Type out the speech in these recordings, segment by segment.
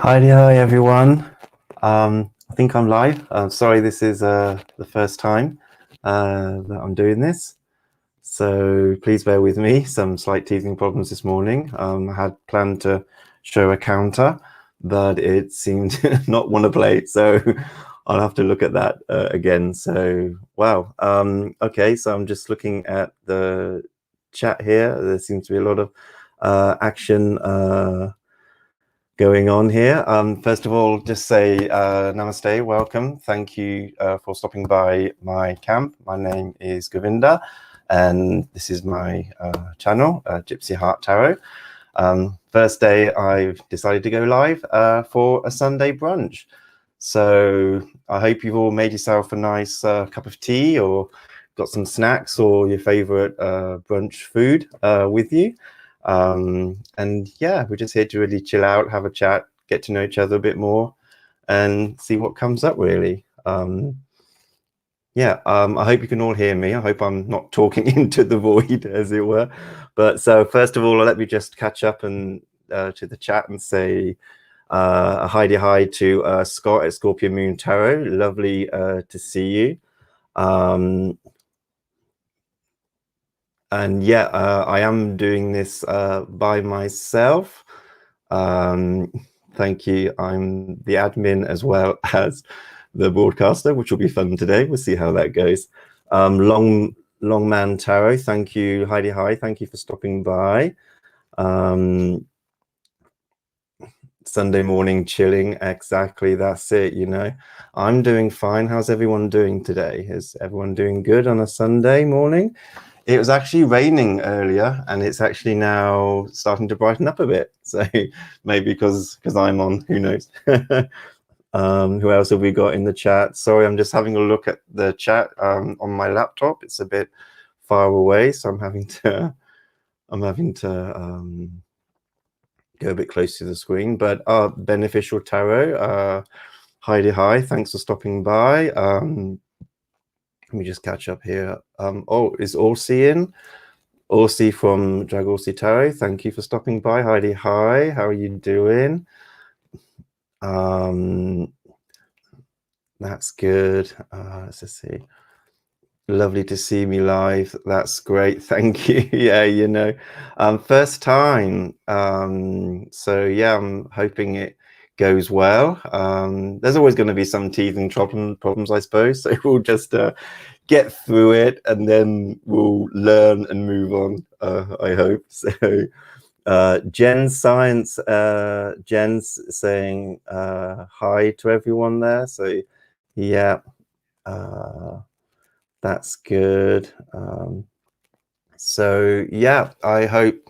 Hi everyone. I think I'm live. Sorry, this is the first time that I'm doing this, so please bear with me. Some slight teething problems this morning. I had planned to show a counter, but it seemed not want to play, so I'll have to look at that again. So wow. Okay, so I'm just looking at the chat here. There seems to be a lot of action going on here. First of all, just say namaste, welcome. Thank you for stopping by my camp. My name is Govinda, and this is my channel, Gypsy Heart Tarot. First day I've decided to go live for a Sunday brunch. So I hope you've all made yourself a nice cup of tea or got some snacks or your favorite brunch food with you. And yeah, we're just here to really chill out, have a chat, get to know each other a bit more and see what comes up really. I hope you can all hear me. I hope I'm not talking into the void, as it were. But so first of all, let me just catch up and to the chat and say a hi to Scott at Scorpio Moon Tarot. Lovely to see you. And yeah, I am doing this by myself. Thank you. I'm the admin as well as the broadcaster, which will be fun today. We'll see how that goes. Long Man Tarot, thank you. Hi, thank you for stopping by. Sunday morning chilling, exactly, that's it, you know. I'm doing fine. How's everyone doing today? Is everyone doing good on a Sunday morning? It was actually raining earlier and it's actually now starting to brighten up a bit. So maybe because I'm on, who knows. Who else have we got in the chat? Sorry, I'm just having a look at the chat on my laptop. It's a bit far away, so I'm having to go a bit close to the screen. But Beneficial Tarot, hi, thanks for stopping by. Let me just catch up here. Oh, is Orsi in? Orsi from Drag Orsi Tarot, thank you for stopping by. Hi, how are you doing? That's good. Let's just see. Lovely to see me live. That's great. Thank you. Yeah, you know, first time. So yeah, I'm hoping it goes well. There's always going to be some teething problems, I suppose. So we'll just get through it, and then we'll learn and move on. I hope so. Jen's Science, Jen's saying hi to everyone there. So yeah. That's good. So yeah, I hope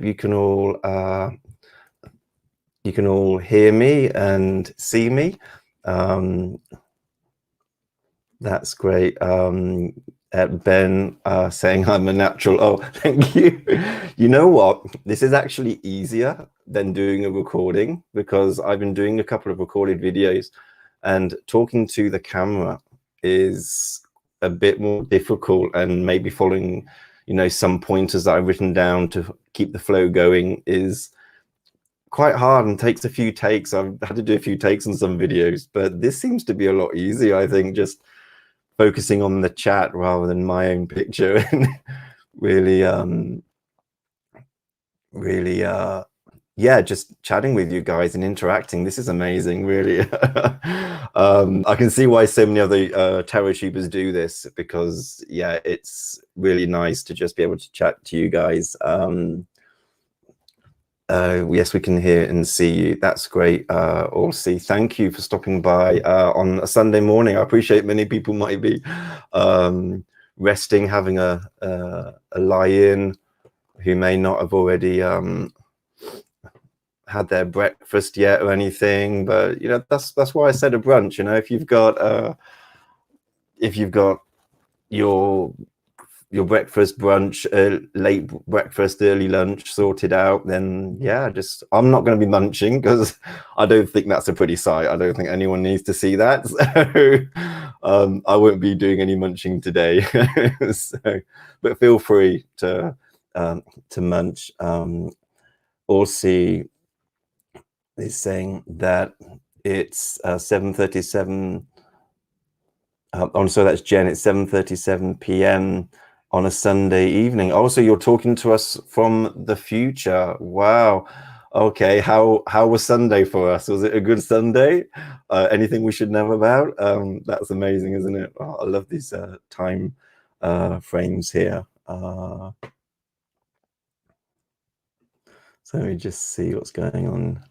you can all hear me and see me. That's great. Ben saying I'm a natural. Oh, thank you. You know what? This is actually easier than doing a recording, because I've been doing a couple of recorded videos, and talking to the camera is a bit more difficult, and maybe following, you know, some pointers that I've written down to keep the flow going is quite hard and takes a few takes. I've had to do a few takes on some videos, but this seems to be a lot easier, I think, just focusing on the chat rather than my own picture. And really yeah, just chatting with you guys and interacting. This is amazing, really. I can see why so many other tarot tubers do this, because yeah, it's really nice to just be able to chat to you guys. Yes, we can hear and see you. That's great. Orsi, thank you for stopping by on a Sunday morning. I appreciate many people might be resting, having a lie-in, who may not have already had their breakfast yet or anything. But you know, that's why I said a brunch. You know, if you've got your breakfast, brunch, late breakfast, early lunch sorted out, then yeah, just, I'm not going to be munching, because I don't think that's a pretty sight. I don't think anyone needs to see that. So I won't be doing any munching today. So, but feel free to munch. Orsi is saying that it's 7:37. So that's Jen. It's 7:37 p.m. on a Sunday evening. Also, you're talking to us from the future. Wow. Okay. How was Sunday for us? Was it a good Sunday? Anything we should know about? That's amazing, isn't it? Oh, I love these time frames here. So let me just see what's going on.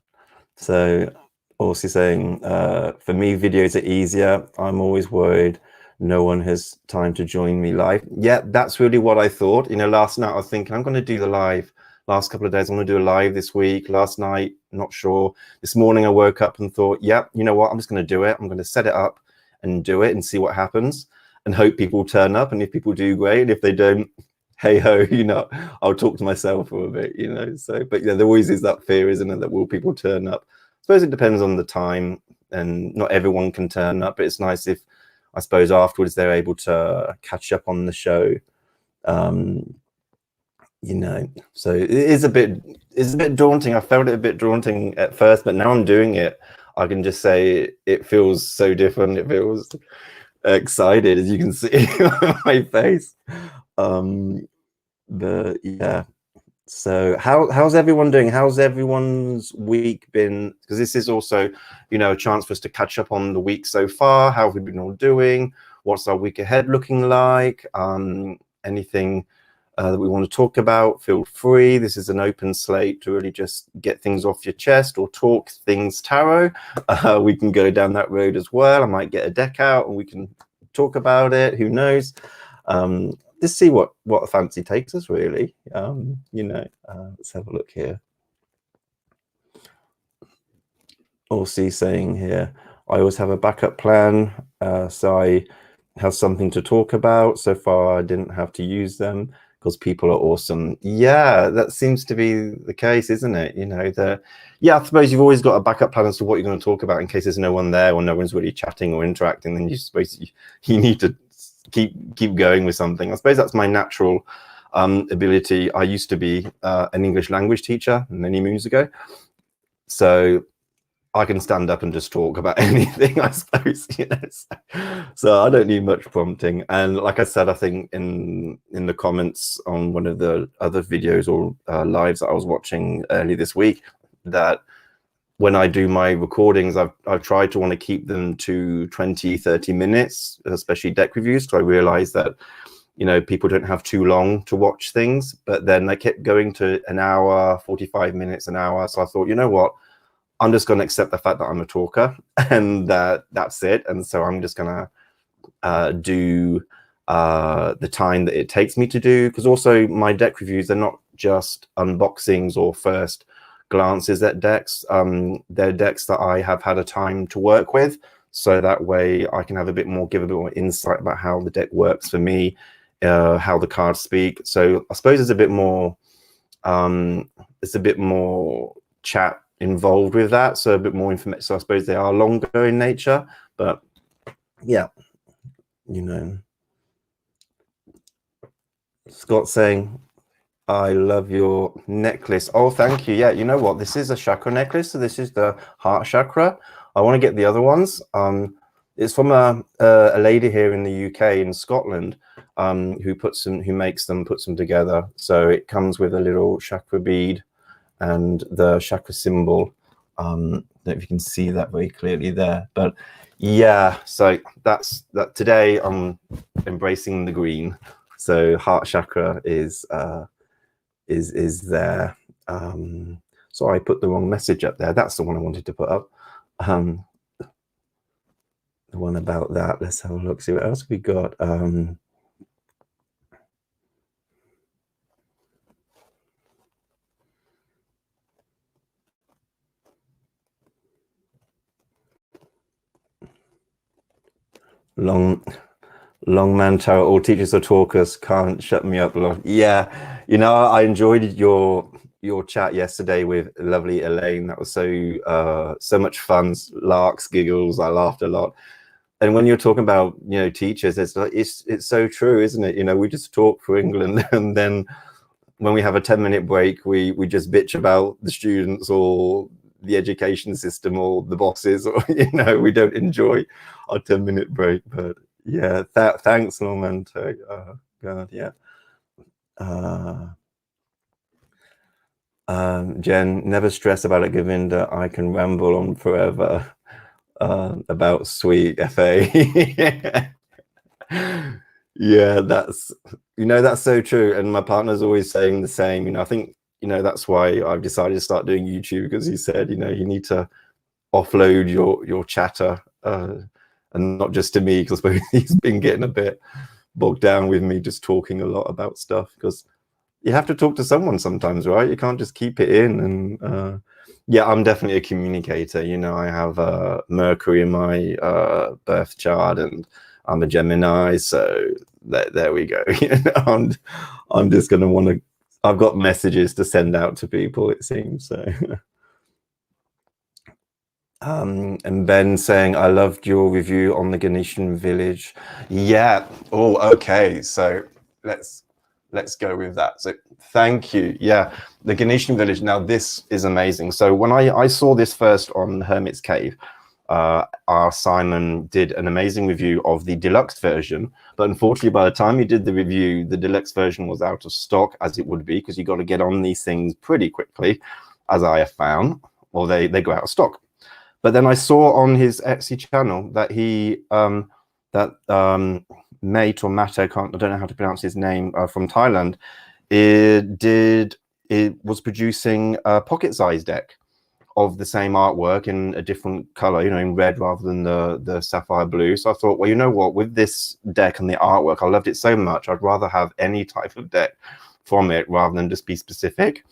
So also saying, for me, videos are easier. I'm always worried no one has time to join me live. Yeah, that's really what I thought. You know, last night I was thinking I'm going to do the live. Last couple of days I'm going to do a live this week. Last night, not sure. This morning I woke up and thought, yeah, you know what? I'm just going to do it. I'm going to set it up and do it and see what happens, and hope people turn up. And if people do, great. If they don't, hey ho, you know, I'll talk to myself for a bit, you know. So, but yeah, there always is that fear, isn't it, that will people turn up? I suppose it depends on the time, and not everyone can turn up, but it's nice if, I suppose, afterwards they're able to catch up on the show. You know, so it's a bit daunting. I felt it a bit daunting at first, but now I'm doing it, I can just say it feels so different. It feels excited, as you can see on my face. But yeah, so how's everyone doing? How's everyone's week been? Because this is also, you know, a chance for us to catch up on the week so far. How have we been all doing? What's our week ahead looking like? Anything that we want to talk about, feel free. This is an open slate to really just get things off your chest or talk things tarot. We can go down that road as well. I might get a deck out and we can talk about it. Who knows? Just see what a fancy takes us, really. You know, let's have a look here. Orsi saying here, I always have a backup plan, so I have something to talk about. So far I didn't have to use them because people are awesome. Yeah, that seems to be the case, isn't it? You know, yeah, I suppose you've always got a backup plan as to what you're going to talk about in case there's no one there or no one's really chatting or interacting. Then you suppose you need to keep going with something. I suppose that's my natural ability. I used to be an English language teacher many moons ago, so I can stand up and just talk about anything, I suppose, you know. So I don't need much prompting. And like I said, I think in the comments on one of the other videos or lives that I was watching early this week, that when I do my recordings, I've tried to want to keep them to 20, 30 minutes, especially deck reviews. So I realized that, you know, people don't have too long to watch things, but then they kept going to an hour, 45 minutes, an hour. So I thought, you know what, I'm just going to accept the fact that I'm a talker and that's it. And so I'm just going to do the time that it takes me to do, because also my deck reviews, they're not just unboxings or first glances at decks. They're decks that I have had a time to work with, so that way I can have give a bit more insight about how the deck works for me, how the cards speak. So I suppose it's a bit more chat involved with that, so a bit more information. So I suppose they are longer in nature, but yeah, you know. Scott saying, I love your necklace. Oh, thank you. Yeah, you know what? This is a chakra necklace. So this is the heart chakra. I want to get the other ones. It's from a lady here in the UK, in Scotland, who puts them together. So it comes with a little chakra bead and the chakra symbol. I don't know if you can see that very clearly there, but yeah. So that's that. Today I'm embracing the green. So heart chakra is there. So I put the wrong message up there. That's the one I wanted to put up. The one about that. Let's have a look, see what else we got. Long man tarot, all teachers or talkers can't shut me up. Yeah, you know, I enjoyed your chat yesterday with lovely Elaine. That was so much fun, larks, giggles. I laughed a lot. And when you're talking about, you know, teachers, it's so true, isn't it? You know, we just talk for England, and then when we have a 10-minute break, we just bitch about the students or the education system or the bosses, or, you know, we don't enjoy our 10-minute break. But yeah, thanks, Norman. God, yeah. Jen, never stress about it, Govinda. I can ramble on forever about sweet FA. Yeah, that's, you know, that's so true. And my partner's always saying the same. You know, I think, you know, that's why I've decided to start doing YouTube, because he said, you know, you need to offload your chatter, and not just to me, because he's been getting a bit bogged down with me just talking a lot about stuff, because you have to talk to someone sometimes, right? You can't just keep it in. And yeah, I'm definitely a communicator. You know, I have Mercury in my birth chart, and I'm a Gemini, so there we go. You know, I'm just going to want to, I've got messages to send out to people, it seems. So and Ben saying, I loved your review on the Ganeshan village. Yeah. Oh, okay. So let's go with that. So thank you. Yeah, the Ganeshan village. Now this is amazing. So when I saw this first on Hermit's Cave, our Simon did an amazing review of the deluxe version, but unfortunately by the time he did the review, the deluxe version was out of stock, as it would be, because you got to get on these things pretty quickly, as I have found, or they go out of stock. But then I saw on his Etsy channel that he Mate or Mate, I don't know how to pronounce his name, from Thailand, it was producing a pocket-sized deck of the same artwork in a different color, you know, in red rather than the sapphire blue. So I thought, well, you know what, with this deck and the artwork, I loved it so much, I'd rather have any type of deck from it rather than just be specific.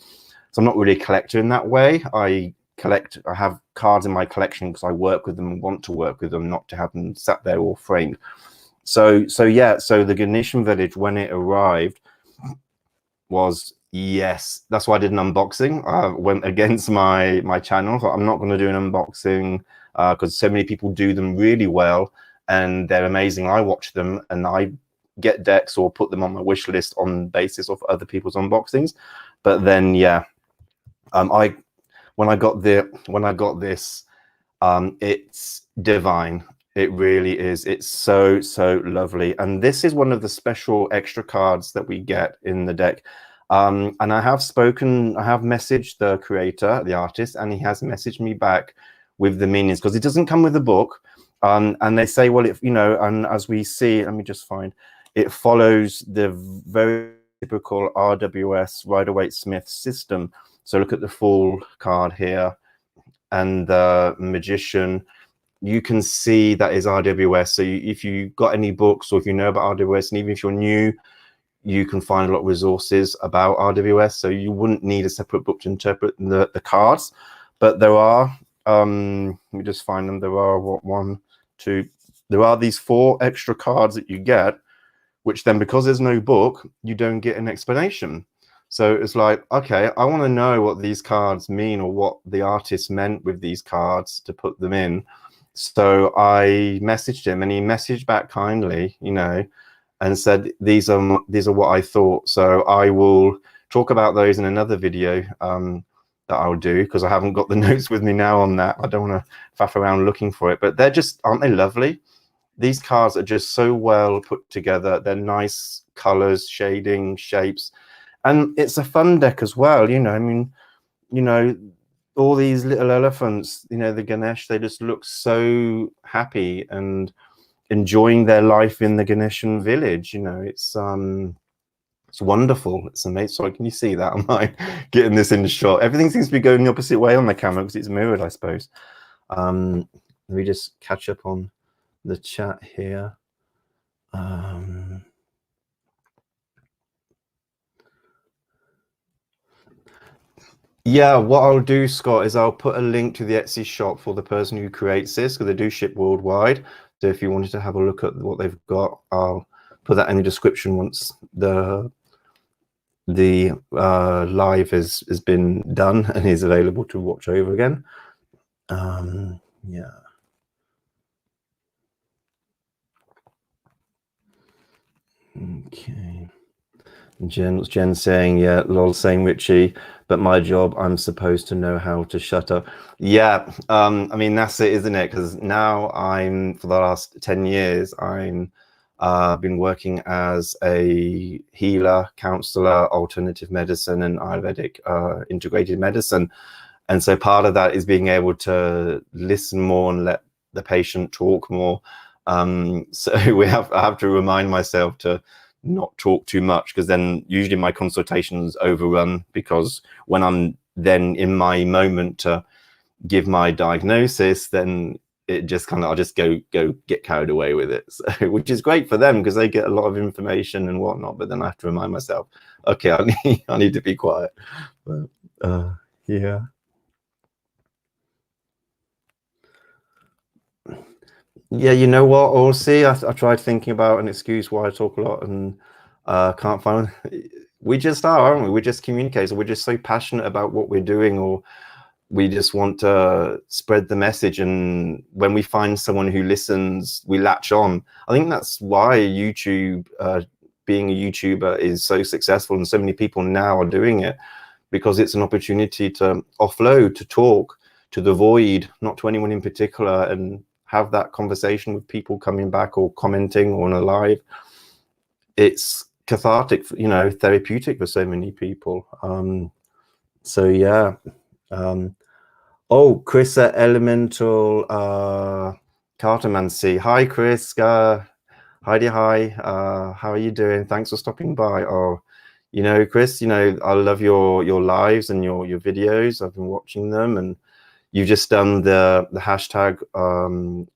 So I'm not really a collector in that way. I have cards in my collection because I work with them and want to work with them, not to have them sat there all framed. So yeah, so the Ganeshan village, when it arrived, was, yes, that's why I did an unboxing. I went against my channel. So I'm not going to do an unboxing because so many people do them really well and they're amazing. I watch them and I get decks or put them on my wish list on basis of other people's unboxings. But then yeah, when I got this It's divine. It really is. It's so, so lovely. And this is one of the special extra cards that we get in the deck. And I have messaged the creator, the artist, and he has messaged me back with the meanings, because it doesn't come with a book. And they say, well, if, you know, and as we see, let me just find, it follows the very typical RWS Rider-Waite-Smith system. So look at the Fool card here and the Magician. You can see that is RWS. So if you got any books, or if you know about RWS, and even if you're new, you can find a lot of resources about RWS. So you wouldn't need a separate book to interpret the cards. But there are, let me just find them. There are there are these 4 extra cards that you get, which then, because there's no book, you don't get an explanation. So it's like, okay, I want to know what these cards mean, or what the artist meant with these cards to put them in. So I messaged him, and he messaged back kindly, you know, and said, these are what I thought. So I will talk about those in another video that I'll do, because I haven't got the notes with me now on that. I don't want to faff around looking for it, but they're just, aren't they lovely? These cards are just so well put together. They're nice colors, shading, shapes, and it's a fun deck as well. You know, I mean, you know, all these little elephants, you know, the Ganesh, they just look so happy and enjoying their life in the Ganeshan village. You know, it's wonderful. It's amazing. Sorry, can you see that? Am I getting this in the shot? Everything seems to be going the opposite way on the camera because it's mirrored, I suppose. Let me just catch up on the chat here. Yeah, what I'll do, Scott, is I'll put a link to the Etsy shop for the person who creates this, because they do ship worldwide. So if you wanted to have a look at what they've got, I'll put that in the description once the live has been done and is available to watch over again. Yeah. Okay. Jen saying, yeah, lol, saying Richie, but my job, I'm supposed to know how to shut up. Yeah, I mean, that's it, isn't it? Because now for the last 10 years, I'm been working as a healer, counselor, alternative medicine, and Ayurvedic integrated medicine. And so part of that is being able to listen more and let the patient talk more. So I have to remind myself to not talk too much, because then usually my consultations overrun, because when I'm then in my moment to give my diagnosis, then it just kind of, I'll just go get carried away with it. So, which is great for them because they get a lot of information and whatnot, but then I have to remind myself, okay, I need to be quiet. But yeah. Yeah, you know what, also, I tried thinking about an excuse why I talk a lot and can't find one. We just are, aren't we? We're just communicators. We're just so passionate about what we're doing, or we just want to spread the message. And when we find someone who listens, we latch on. I think that's why YouTube, being a YouTuber, is so successful, and so many people now are doing it, because it's an opportunity to offload, to talk to the void, not to anyone in particular, and have that conversation with people coming back or commenting on a live. It's cathartic, you know, therapeutic for so many people. So yeah. Oh, Chris at Elemental Cartomancy. Hi, Chris. Heidi, hi. How are you doing? Thanks for stopping by. Oh, you know, Chris, you know, I love your lives and your videos. I've been watching them, and you've just done the hashtag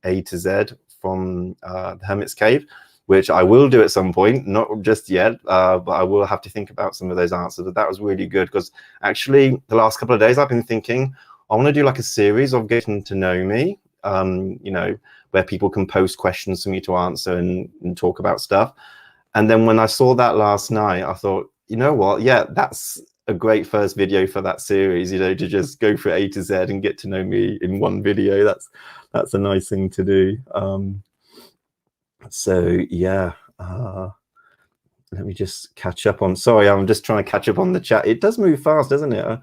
A to Z from the Hermit's Cave, which I will do at some point, not just yet, but I will have to think about some of those answers. But that was really good, because actually the last couple of days I've been thinking, I want to do like a series of getting to know me, you know, where people can post questions for me to answer and talk about stuff. And then when I saw that last night, I thought, you know what? Yeah, that's a great first video for that series, you know, to just go for A to Z and get to know me in one video. That's a nice thing to do. So yeah, let me just catch up on, sorry, I'm just trying to catch up on the chat. It does move fast, doesn't it?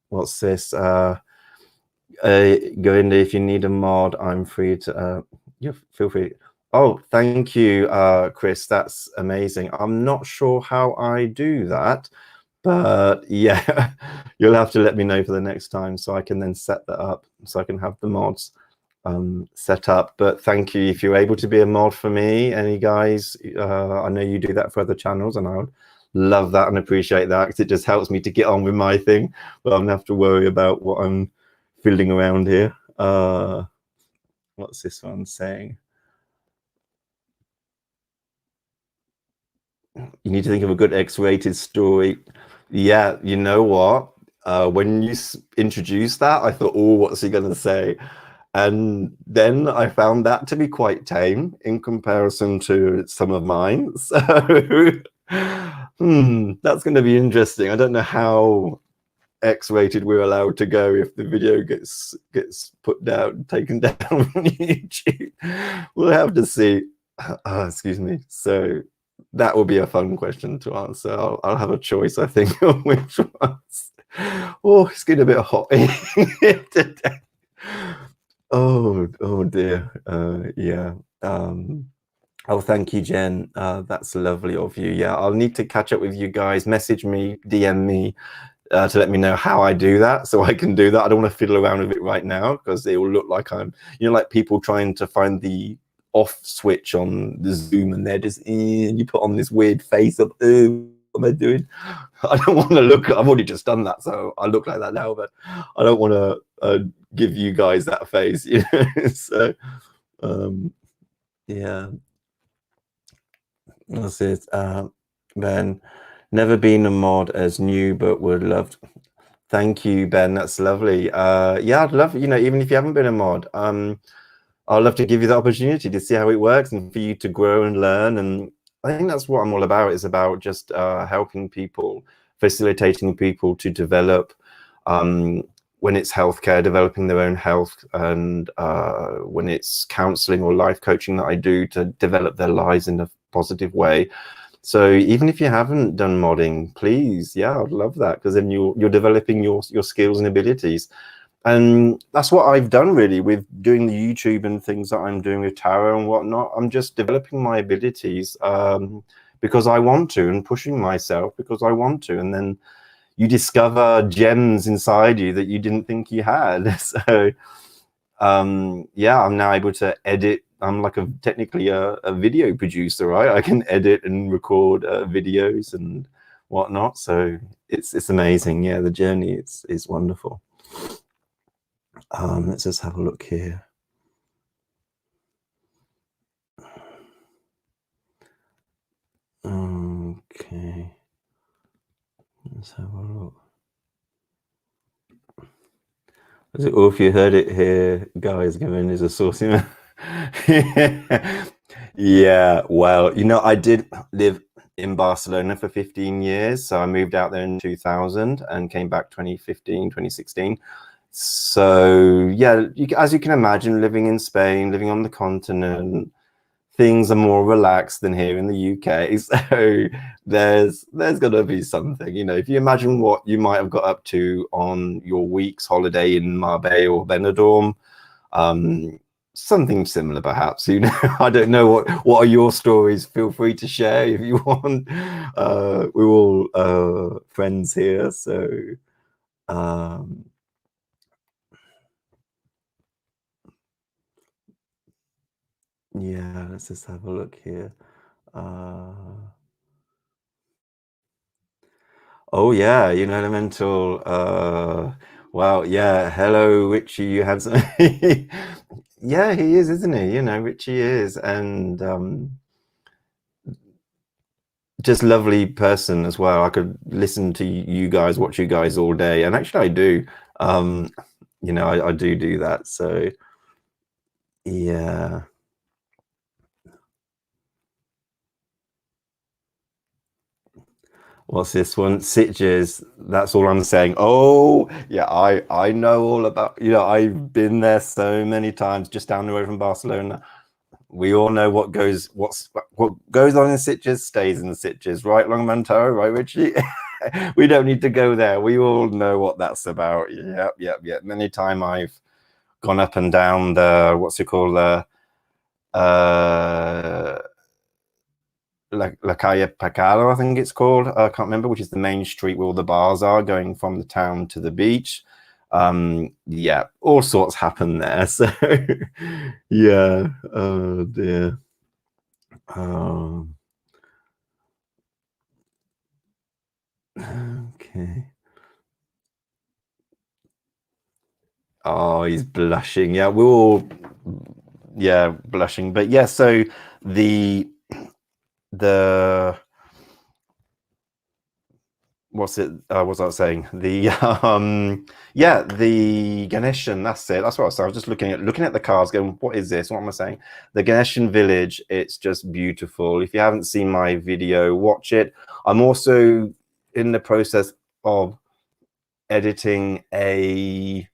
What's this? Govinda, if you need a mod, I'm free to. Yeah, feel free. Oh, thank you, Chris. That's amazing. I'm not sure how I do that, but yeah, you'll have to let me know for the next time so I can then set that up so I can have the mods set up. But thank you if you're able to be a mod for me. Any guys, I know you do that for other channels, and I would love that and appreciate that because it just helps me to get on with my thing. But I don't have to worry about what I'm fiddling around here. What's this one saying? You need to think of a good X-rated story. Yeah, you know what? When you introduced that, I thought, oh, what's he going to say? And then I found that to be quite tame in comparison to some of mine. So that's going to be interesting. I don't know how X-rated we're allowed to go if the video gets put down, taken down from YouTube. We'll have to see. Excuse me. So that will be a fun question to answer. I'll have a choice, I think, on which ones. Oh, it's getting a bit hot today. Oh dear. Yeah. Oh, thank you, Jen. That's lovely of you. Yeah, I'll need to catch up with you guys. Message me, DM me to let me know how I do that so I can do that. I don't want to fiddle around with it right now because it will look like I'm, you know, like people trying to find the off switch on the Zoom and they're just, you put on this weird face of, what am I doing? I don't want to look, I've already just done that, so I look like that now, but I don't want to give you guys that face, you know? So, yeah, that's it. Ben, never been a mod as new, but would love. Thank you, Ben. That's lovely. Yeah, I'd love, you know, even if you haven't been a mod, I'd love to give you the opportunity to see how it works and for you to grow and learn. And I think that's what I'm all about. It's about just helping people, facilitating people to develop, when it's healthcare, developing their own health, and when it's counseling or life coaching that I do to develop their lives in a positive way. So even if you haven't done modding, please, yeah, I'd love that because then you're developing your skills and abilities. And that's what I've done really with doing the YouTube and things that I'm doing with tarot and whatnot. I'm just developing my abilities because I want to, and pushing myself because I want to. And then you discover gems inside you that you didn't think you had. So yeah, I'm now able to edit. I'm like technically a video producer, right? I can edit and record videos and whatnot. So it's amazing. Yeah, the journey is wonderful. Let's just have a look here. Okay, let's have a look. Or if you heard it here, guys, Gavin is a saucy man. Yeah, well, you know, I did live in Barcelona for 15 years. So I moved out there in 2000 and came back 2015, 2016. So yeah, as you can imagine, living in Spain, living on the continent, things are more relaxed than here in the UK. So there's got to be something, you know, if you imagine what you might have got up to on your week's holiday in Marbella or Benidorm, something similar perhaps, you know. I don't know what are your stories. Feel free to share if you want. We're all friends here, so yeah, let's just have a look here. Oh yeah, you know, elemental. Wow, yeah. Hello, Richie. You have some. Yeah, he is, isn't he? You know, Richie is, and just lovely person as well. I could listen to you guys, watch you guys all day, and actually, I do. You know, I do that. So yeah. What's this one? Sitges. That's all I'm saying. Oh, yeah, I know all about, you know, I've been there so many times, just down the road from Barcelona. We all know what goes on in Sitges stays in Sitges, right, Longman Tower, right, Richie? We don't need to go there. We all know what that's about. Yep, yep, yep. Many time I've gone up and down the, what's it called, La Calle Pacalo, I think it's called. I can't remember, which is the main street where all the bars are going from the town to the beach. Yeah, all sorts happen there. So yeah, oh dear. Okay. Oh, he's blushing. Yeah, we're all, yeah, blushing. But yeah, so the what's it? What was I saying? The yeah, the Ganeshan. That's it. That's what I was saying. I was just looking at the cards, going, "What is this? What am I saying?" The Ganeshan village. It's just beautiful. If you haven't seen my video, watch it. I'm also in the process of editing a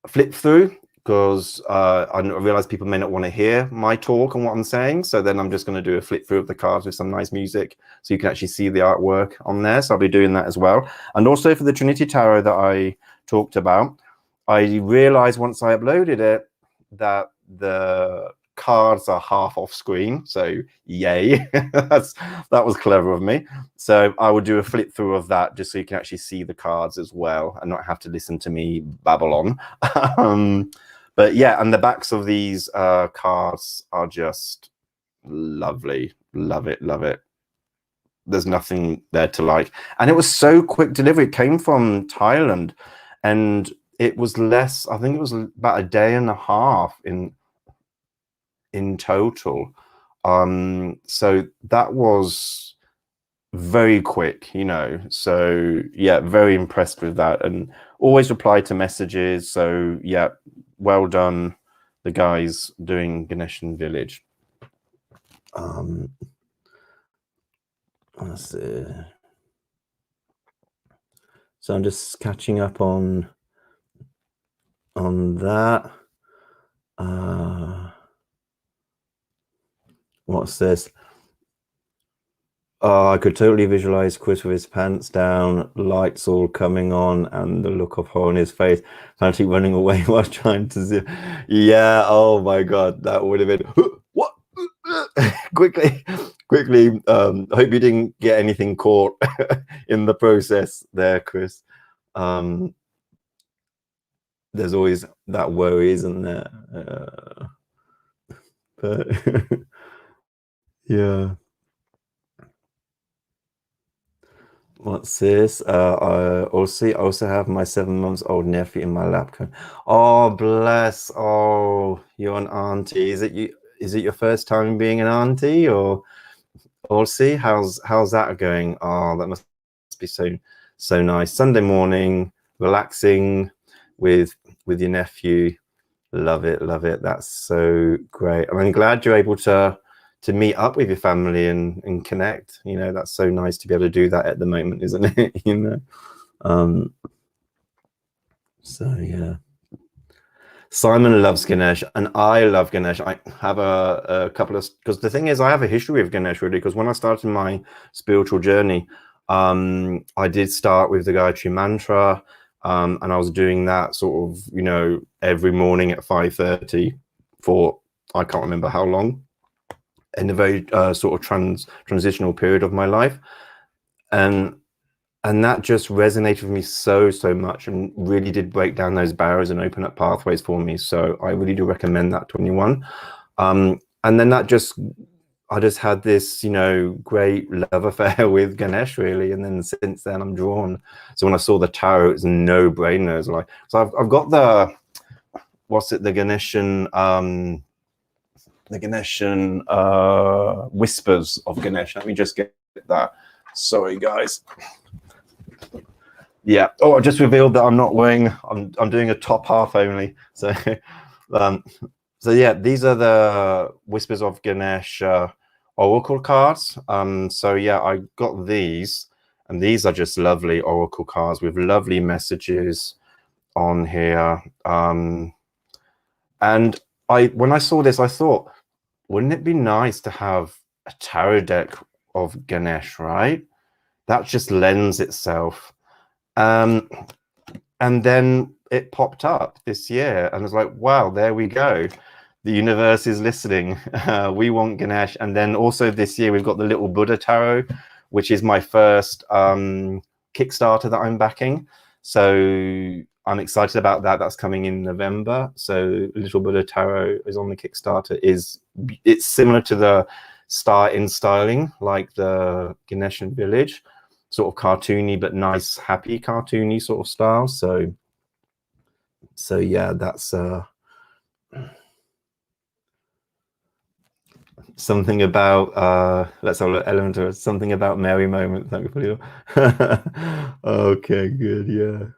flip through because I realize people may not want to hear my talk and what I'm saying. So then I'm just going to do a flip through of the cards with some nice music so you can actually see the artwork on there. So I'll be doing that as well. And also for the Trinity Tarot that I talked about, I realized once I uploaded it that the cards are half off screen. So yay, that was clever of me. So I will do a flip through of that just so you can actually see the cards as well and not have to listen to me babble on. But yeah, and the backs of these cards are just lovely. Love it, love it. There's nothing there to like. And it was so quick delivery. It came from Thailand and it was less, I think it was about a day and a half in total. So that was very quick, you know. So yeah, very impressed with that, and always reply to messages. So yeah, well done, the guys doing Ganeshan Village. Let's see. So I'm just catching up on that. What's this? Oh, I could totally visualize Chris with his pants down, lights all coming on, and the look of horror on his face, frantically running away while trying to zoom. Yeah, oh my God, that would have been what? quickly. I hope you didn't get anything caught in the process there, Chris. There's always that worry, isn't there? But yeah. What's this? I also have my 7-month-old nephew in my lap. Oh, bless. Oh, you're an auntie. Is it your first time being an auntie, or see how's that going? Oh, that must be so nice. Sunday morning, relaxing with your nephew. Love it, love it. That's so great. And I'm glad you're able to meet up with your family and connect. You know, that's so nice to be able to do that at the moment, isn't it? You know. So yeah. Simon loves Ganesh and I love Ganesh. I have a couple of, because the thing is I have a history of Ganesh really, because when I started my spiritual journey, I did start with the Gayatri mantra, and I was doing that sort of, you know, every morning at 5:30 for I can't remember how long, in a very sort of transitional period of my life, and that just resonated with me so much and really did break down those barriers and open up pathways for me. So I really do recommend that to anyone. And then I just had this, you know, great love affair with Ganesh really, and then since then I'm drawn. So when I saw the tarot, it's no brainers. Like, so I've got the, what's it, the Ganeshan whispers of Ganesh. Let me just get that. Sorry guys. Yeah. Oh, I just revealed that I'm not wearing. I'm doing a top half only. So, so yeah, these are the Whispers of Ganesh oracle cards. So yeah, I got these, and these are just lovely oracle cards with lovely messages on here. And when I saw this, I thought, wouldn't it be nice to have a tarot deck of Ganesh, right? that just lends itself. And then it popped up this year, and I was like, wow, there we go. The universe is listening. We want Ganesh. And then also this year, we've got the Little Buddha Tarot, which is my first Kickstarter that I'm backing. So I'm excited about that. That's coming in November. So Little Buddha Tarot is on the Kickstarter. It's similar to the Star in Styling, like the Ganeshan Village, sort of cartoony but nice, happy cartoony sort of style. So yeah, that's something about let's have a look, Elementor, something about Merry Moment. Thank you for your okay, good, yeah.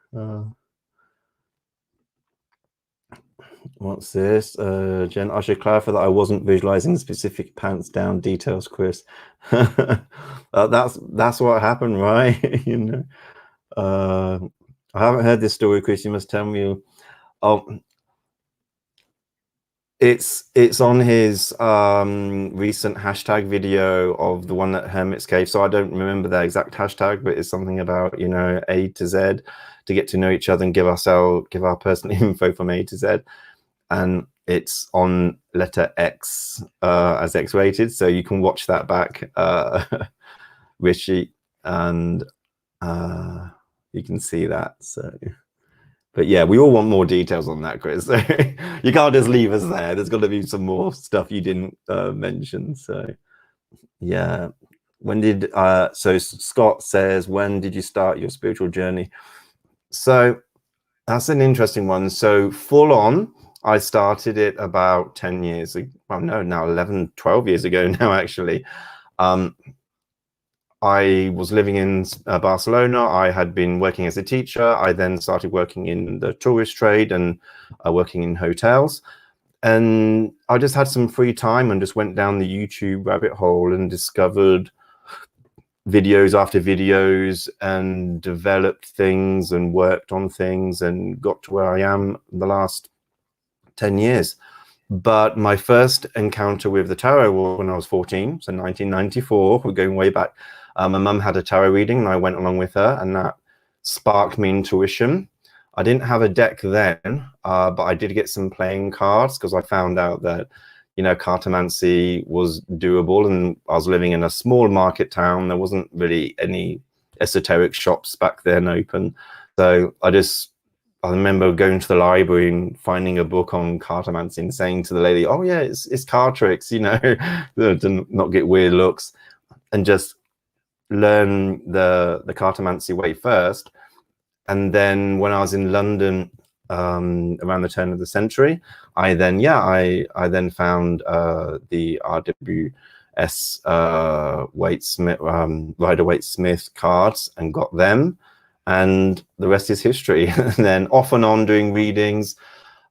What's this? Jen, I should clarify that I wasn't visualizing specific pants down details, Chris. That's what happened, right? You know. I haven't heard this story, Chris. You must tell me. Oh, it's on his recent hashtag video of the one at Hermit's Cave. So I don't remember the exact hashtag, but it's something about, you know, A to Z, to get to know each other and give our personal info from A to Z. And it's on letter X as X-rated, so you can watch that back, Rishi, and you can see that. So, but yeah, we all want more details on that, Chris. So you can't just leave us there. There's got to be some more stuff you didn't mention. So yeah, when did so Scott says, when did you start your spiritual journey? So that's an interesting one. So full on, I started it about 10 years ago. Well, no, now 11, 12 years ago now, actually. I was living in Barcelona. I had been working as a teacher. I then started working in the tourist trade and working in hotels. And I just had some free time and just went down the YouTube rabbit hole and discovered videos after videos and developed things and worked on things and got to where I am the last 10 years. But my first encounter with the tarot was when I was 14, so 1994. We're going way back. My mum had a tarot reading and I went along with her, and that sparked me intuition. I didn't have a deck then, but I did get some playing cards because I found out that, you know, cartomancy was doable, and I was living in a small market town. There wasn't really any esoteric shops back then open. So I remember going to the library and finding a book on cartomancy and saying to the lady, oh yeah, it's card tricks, you know, to not get weird looks, and just learn the cartomancy way first. And then when I was in London around the turn of the century, I then found the RWS Rider-Waite-Smith cards and got them, and the rest is history. And then off and on doing readings.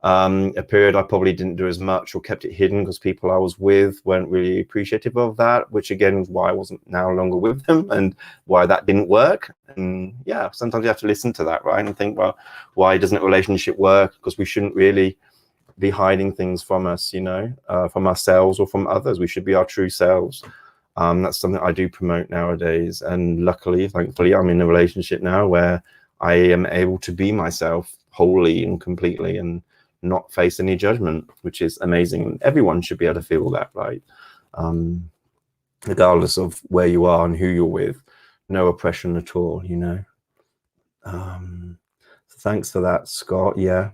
A period I probably didn't do as much or kept it hidden because people I was with weren't really appreciative of that, which again was why I wasn't now longer with them and why that didn't work. And yeah, sometimes you have to listen to that, right? And think, well, why doesn't a relationship work? Because we shouldn't really be hiding things from us, you know, from ourselves or from others. We should be our true selves. That's something I do promote nowadays. And luckily, thankfully, I'm in a relationship now where I am able to be myself wholly and completely and not face any judgment, which is amazing. Everyone should be able to feel that, right? Regardless of where you are and who you're with, no oppression at all, you know. So thanks for that, Scott. Yeah.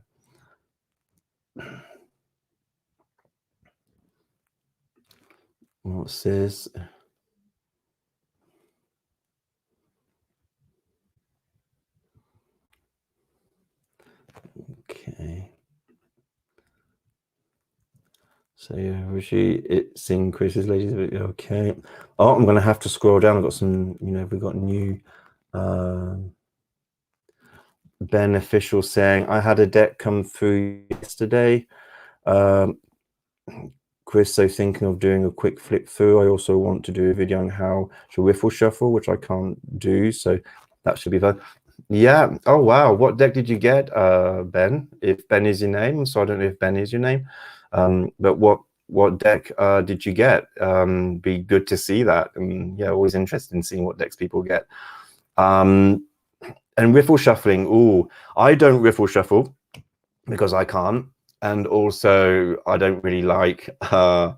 What's this? Okay. So yeah, Rishi, it's in Chris's ladies. Okay. Oh, I'm gonna have to scroll down. I've got some, you know, we've got new beneficial saying. I had a deck come through yesterday. Chris, so thinking of doing a quick flip through. I also want to do a video on how to riffle shuffle, which I can't do, so that should be fun. Yeah. Oh wow, what deck did you get, Ben? If Ben is your name, so I don't know if Ben is your name. But what what deck did you get? Be good to see that. And yeah, always interested in seeing what decks people get. And riffle shuffling. Ooh, I don't riffle shuffle because I can't. And also I don't really like the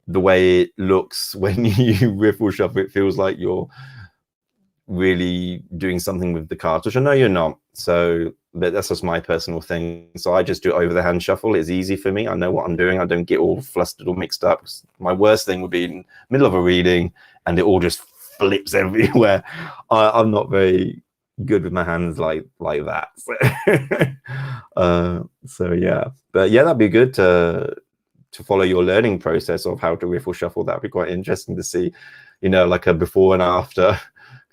way it looks when you riffle shuffle. It feels like you're really doing something with the cards, which I know you're not. So, but that's just my personal thing. So I just do over the hand shuffle. It's easy for me. I know what I'm doing. I don't get all flustered or mixed up. My worst thing would be in the middle of a reading and it all just flips everywhere. I'm not very good with my hands like that. So yeah, but yeah, that'd be good to follow your learning process of how to riffle shuffle. That'd be quite interesting to see, you know, like a before and after,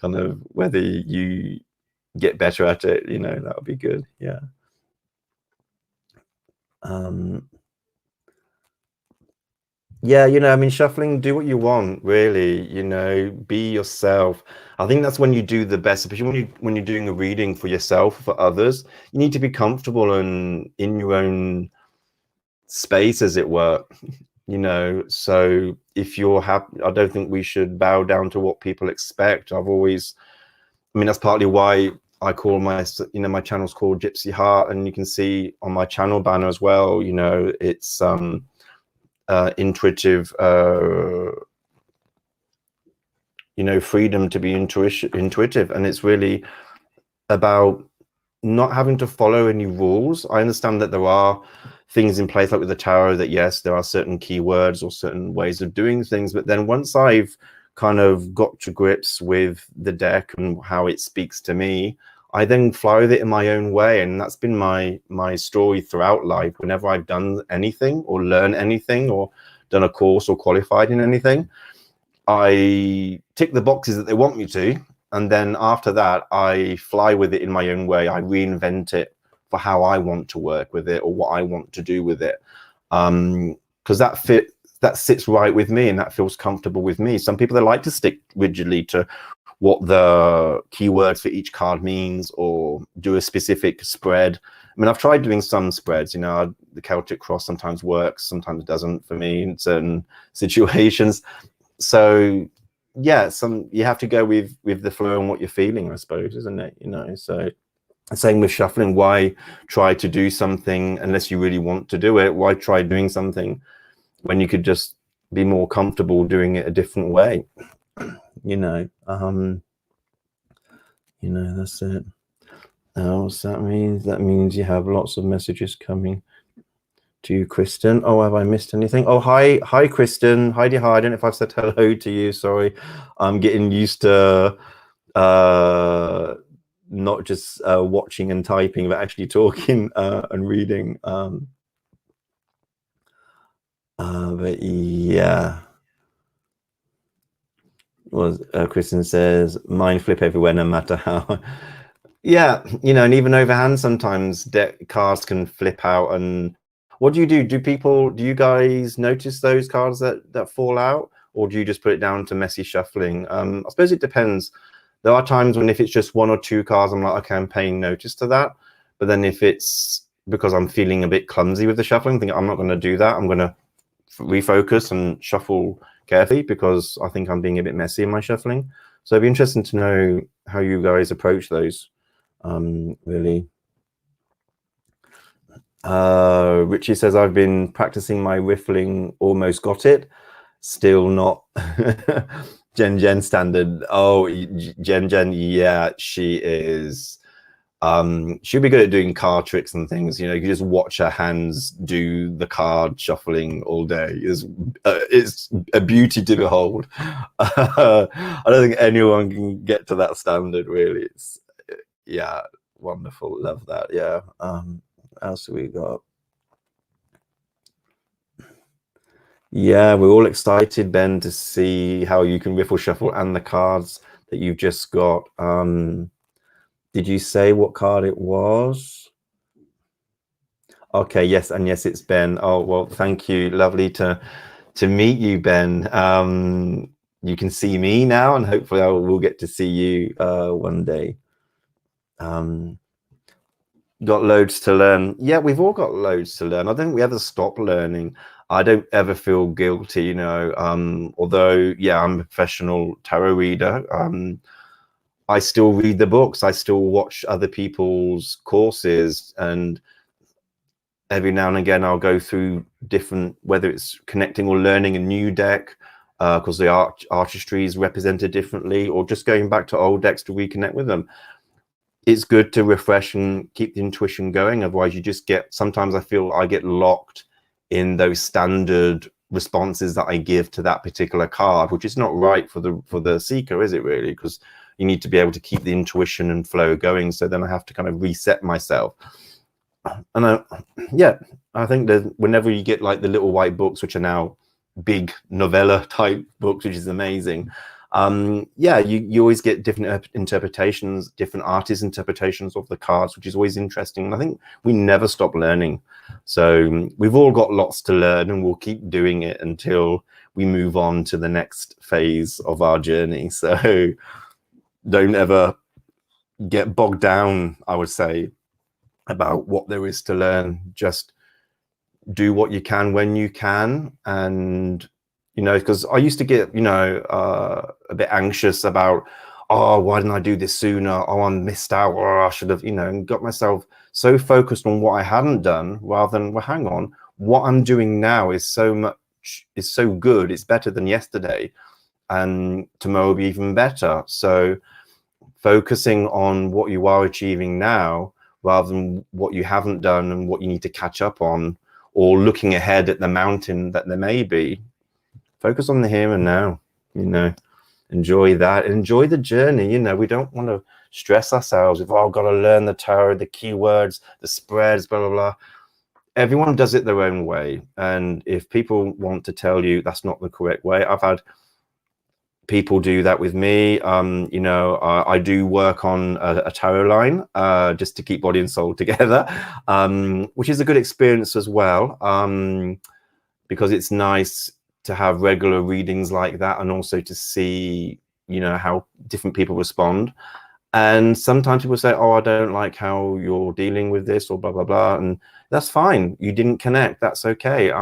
kind of whether you get better at it. You know, that would be good. Yeah. Yeah, you know, I mean, shuffling, do what you want, really, you know, be yourself. I think that's when you do the best, especially when you're doing a reading for yourself, for others. You need to be comfortable and in your own space, as it were, you know. So if you're happy, I don't think we should bow down to what people expect. I mean, that's partly why I call my, you know, my channel's called Gypsy Heart, and you can see on my channel banner as well, you know, it's intuitive, you know, freedom to be intuitive. And it's really about not having to follow any rules. I understand that there are things in place, like with the tarot, that yes, there are certain keywords or certain ways of doing things, but then once I've kind of got to grips with the deck and how it speaks to me, I then fly with it in my own way. And that's been my story throughout life. Whenever I've done anything or learned anything or done a course or qualified in anything, I tick the boxes that they want me to, and then after that I fly with it in my own way. I reinvent it for how I want to work with it or what I want to do with it, because that sits right with me and that feels comfortable with me. Some people, they like to stick rigidly to what the keywords for each card means or do a specific spread. I mean, I've tried doing some spreads, you know, the Celtic cross sometimes works, sometimes doesn't for me in certain situations. So yeah, you have to go with the flow and what you're feeling, I suppose, isn't it? You know, so same with shuffling. Why try to do something unless you really want to do it? Why try doing something when you could just be more comfortable doing it a different way? You know, that's it. What's that mean? That means you have lots of messages coming to you, Kristen. Oh, have I missed anything? Oh, hi, Kristen. Heidi, hi. I don't know if I've said hello to you. Sorry, I'm getting used to not just watching and typing, but actually talking and reading. But yeah, Kristen says, mind flip everywhere, no matter how. Yeah, you know, and even overhand sometimes cards can flip out. And what do? Do you guys notice those cards that fall out, or do you just put it down to messy shuffling? I suppose it depends. There are times when if it's just one or two cards, I'm like, okay, I'm paying notice to that. But then if it's because I'm feeling a bit clumsy with the shuffling, think I'm not going to do that. I'm going to refocus and shuffle carefully because I think I'm being a bit messy in my shuffling. So it'd be interesting to know how you guys approach those. Really. Richie says, I've been practicing my riffling, almost got it, still not Jen standard. Oh, Jen, yeah, she is. She'll be good at doing card tricks and things. You know, you can just watch her hands do the card shuffling all day. It's a beauty to behold. I don't think anyone can get to that standard, really. It's, yeah, wonderful. Love that. Yeah. What else have we got? Yeah, we're all excited, Ben, to see how you can riffle shuffle and the cards that you've just got. Did you say what card it was? Okay, yes, and yes, it's Ben. Oh, well, thank you. Lovely to meet you, Ben. You can see me now, and hopefully I will get to see you one day. Got loads to learn. Yeah, we've all got loads to learn. I don't think we ever stop learning. I don't ever feel guilty, you know, although, yeah, I'm a professional tarot reader. I still read the books. I still watch other people's courses, and every now and again I'll go through different, whether it's connecting or learning a new deck, because the artistry is represented differently, or just going back to old decks to reconnect with them. It's good to refresh and keep the intuition going. Otherwise you just get, sometimes I feel I get locked in those standard responses that I give to that particular card, which is not right for the seeker, is it really? Because you need to be able to keep the intuition and flow going. So then I have to kind of reset myself. And yeah, I think that whenever you get like the little white books, which are now big novella type books, which is amazing, yeah, you always get different interpretations, different artists' interpretations of the cards, which is always interesting. And I think we never stop learning. So we've all got lots to learn, and we'll keep doing it until we move on to the next phase of our journey. So don't ever get bogged down, I would say, about what there is to learn. Just do what you can when you can. And you know, because I used to get, you know, a bit anxious about, oh, why didn't I do this sooner? Oh, I missed out, or I should have, you know, and got myself so focused on what I hadn't done, rather than, well, hang on, what I'm doing now is so good, it's better than yesterday, and tomorrow will be even better. So focusing on what you are achieving now, rather than what you haven't done and what you need to catch up on, or looking ahead at the mountain that there may be. Focus on the here and now, you know, enjoy that, enjoy the journey. You know, we don't want to stress ourselves with, oh, I've got to learn the tarot, the keywords, the spreads, blah, blah, blah. Everyone does it their own way. And if people want to tell you that's not the correct way, I've had people do that with me. You know, I do work on a tarot line, just to keep body and soul together, which is a good experience as well, because it's nice to have regular readings like that, and also to see, you know, how different people respond. And sometimes people say, oh, I don't like how you're dealing with this, or blah, blah, blah. And that's fine. You didn't connect. That's okay.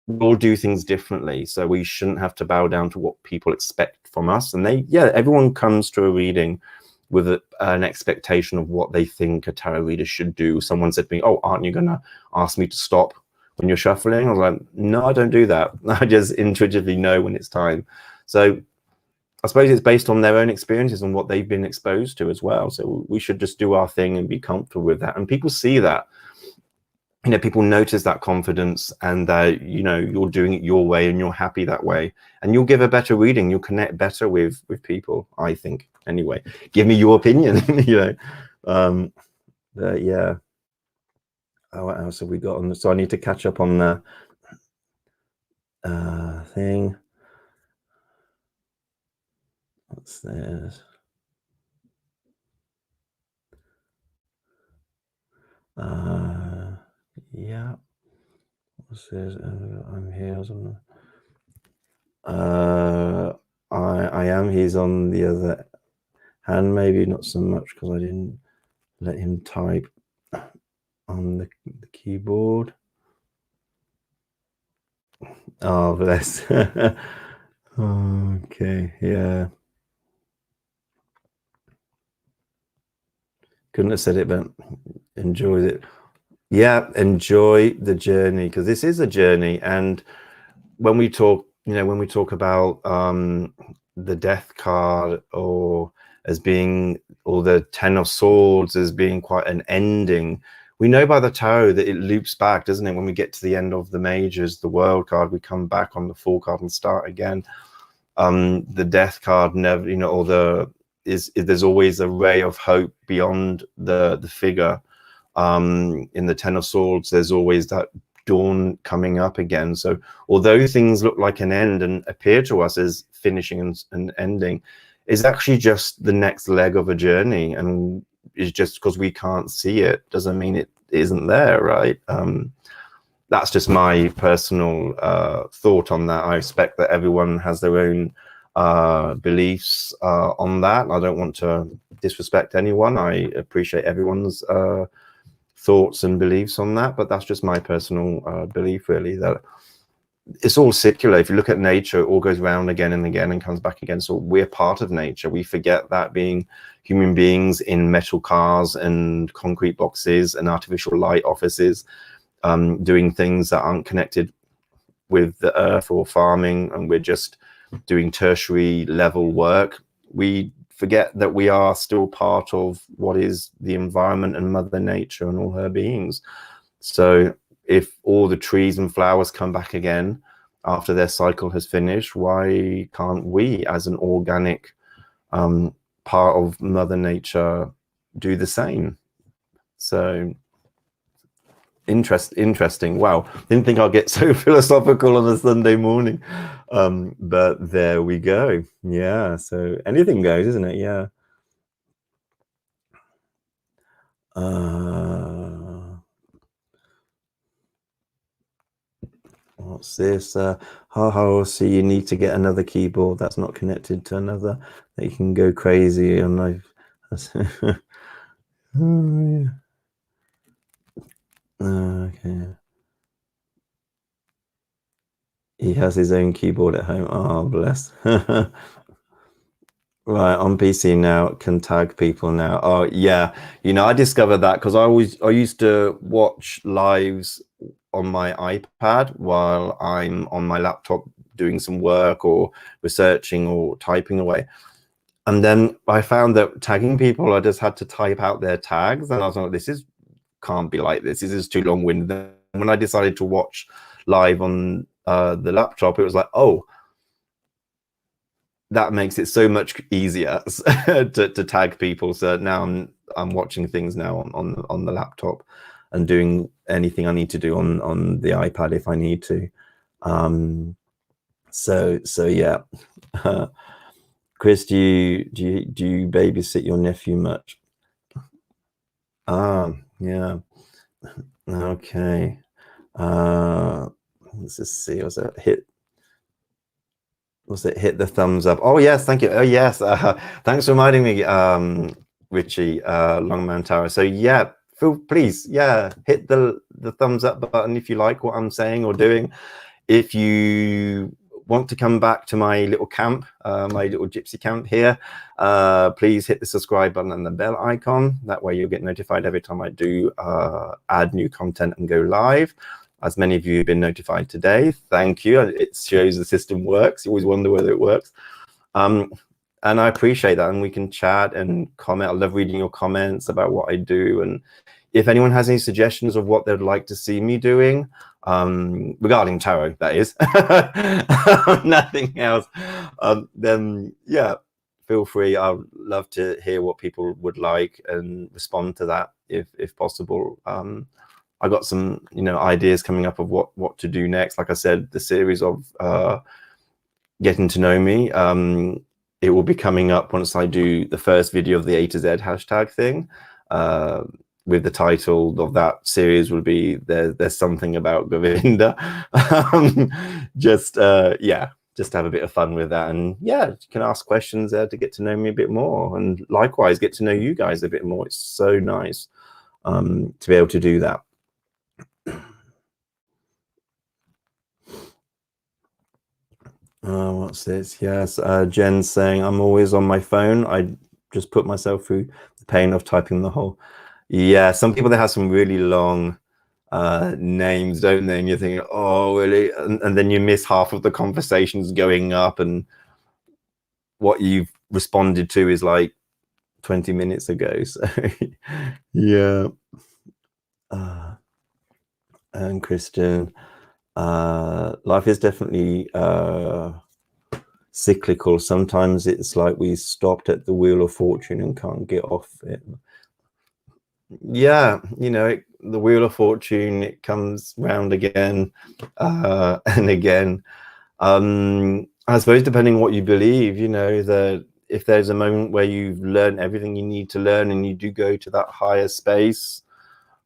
We all do things differently, so we shouldn't have to bow down to what people expect from us. And yeah, everyone comes to a reading with an expectation of what they think a tarot reader should do. Someone said to me, oh, aren't you gonna ask me to stop when you're shuffling? I was like, no, I don't do that. I just intuitively know when it's time. So I suppose it's based on their own experiences and what they've been exposed to as well. So we should just do our thing and be comfortable with that. And people see that. You know, people notice that confidence, and that, you know, you're doing it your way and you're happy that way, and you'll give a better reading. You'll connect better with people, I think. Anyway, give me your opinion. You know, yeah. Oh, what else have we got on? So I need to catch up on the thing. What's this? Yeah. What's this? I'm here. I am. He's on the other hand. Maybe not so much because I didn't let him type on the keyboard. Oh, bless. Okay, yeah. Couldn't have said it, but enjoyed it. Yeah, enjoy the journey, because this is a journey. And when we talk, you know, when we talk about the death card, or as being, or the Ten of Swords as being quite an ending, we know by the tarot that it loops back, doesn't it? When we get to the end of the majors, the World card, we come back on the Fool card and start again. The death card never, you know, or there's always a ray of hope beyond the figure. In the Ten of Swords, there's always that dawn coming up again. So although things look like an end and appear to us as finishing and ending, is actually just the next leg of a journey. And is just because we can't see it doesn't mean it isn't there, right? That's just my personal thought on that. I expect that everyone has their own beliefs on that. I don't want to disrespect anyone. I appreciate everyone's thoughts and beliefs on that, but that's just my personal belief, really, that it's all circular. If you look at nature, it all goes round again and again and comes back again. So we're part of nature. We forget that, being human beings in metal cars and concrete boxes and artificial light offices, doing things that aren't connected with the earth or farming, and we're just doing tertiary level work. We forget that we are still part of what is the environment and Mother Nature and all her beings. So if all the trees and flowers come back again after their cycle has finished, why can't we, as an organic part of Mother Nature, do the same? So interesting. Wow, didn't think I'd get so philosophical on a Sunday morning, but there we go. Yeah, so anything goes, isn't it? Yeah. What's this? So you need to get another keyboard that's not connected to another, that you can go crazy on. Oh, yeah. Okay. He has his own keyboard at home. Oh, bless. Right, on PC now, can tag people now. Oh yeah, you know, I discovered that because I used to watch lives on my iPad while I'm on my laptop doing some work or researching or typing away. And then I found that tagging people, I just had to type out their tags, and I was like, this can't be like this. This is too long-winded. When I decided to watch live on the laptop, it was like, oh, that makes it so much easier to tag people. So now I'm watching things now on the laptop and doing anything I need to do on the iPad if I need to. So yeah. Chris, do you babysit your nephew much? Yeah. Okay. Let's just see. Was it hit the thumbs up? Oh yes, thank you. Oh yes, thanks for reminding me, Richie, Longman Tower. So yeah, please, yeah, hit the thumbs up button if you like what I'm saying or doing. If you want to come back to my little camp, my little gypsy camp here, please hit the subscribe button and the bell icon. That way you'll get notified every time I do add new content and go live. As many of you have been notified today, thank you. It shows the system works. You always wonder whether it works. And I appreciate that. And we can chat and comment. I love reading your comments about what I do. And if anyone has any suggestions of what they'd like to see me doing, regarding tarot, that is, nothing else, then yeah, feel free. I'd love to hear what people would like and respond to that if possible. I got some, ideas coming up of what to do next. Like I said, the series of getting to know me, it will be coming up once I do the first video of the A to Z hashtag thing. With the title of that series will be there's something about Govinda. Just have a bit of fun with that, and yeah, you can ask questions there to get to know me a bit more, and likewise get to know you guys a bit more. It's so nice to be able to do that. What's this? Yes, Jen's saying I'm always on my phone. I just put myself through the pain of typing the whole. Yeah, some people, they have some really long names, don't they? And you're thinking, oh, really? And then you miss half of the conversations going up, and what you've responded to is like 20 minutes ago. So yeah. And Christian, life is definitely cyclical. Sometimes it's like we stopped at the wheel of fortune and can't get off it. Yeah, the wheel of fortune, it comes round again and again. I suppose depending on what you believe, that if there's a moment where you've learned everything you need to learn and you do go to that higher space,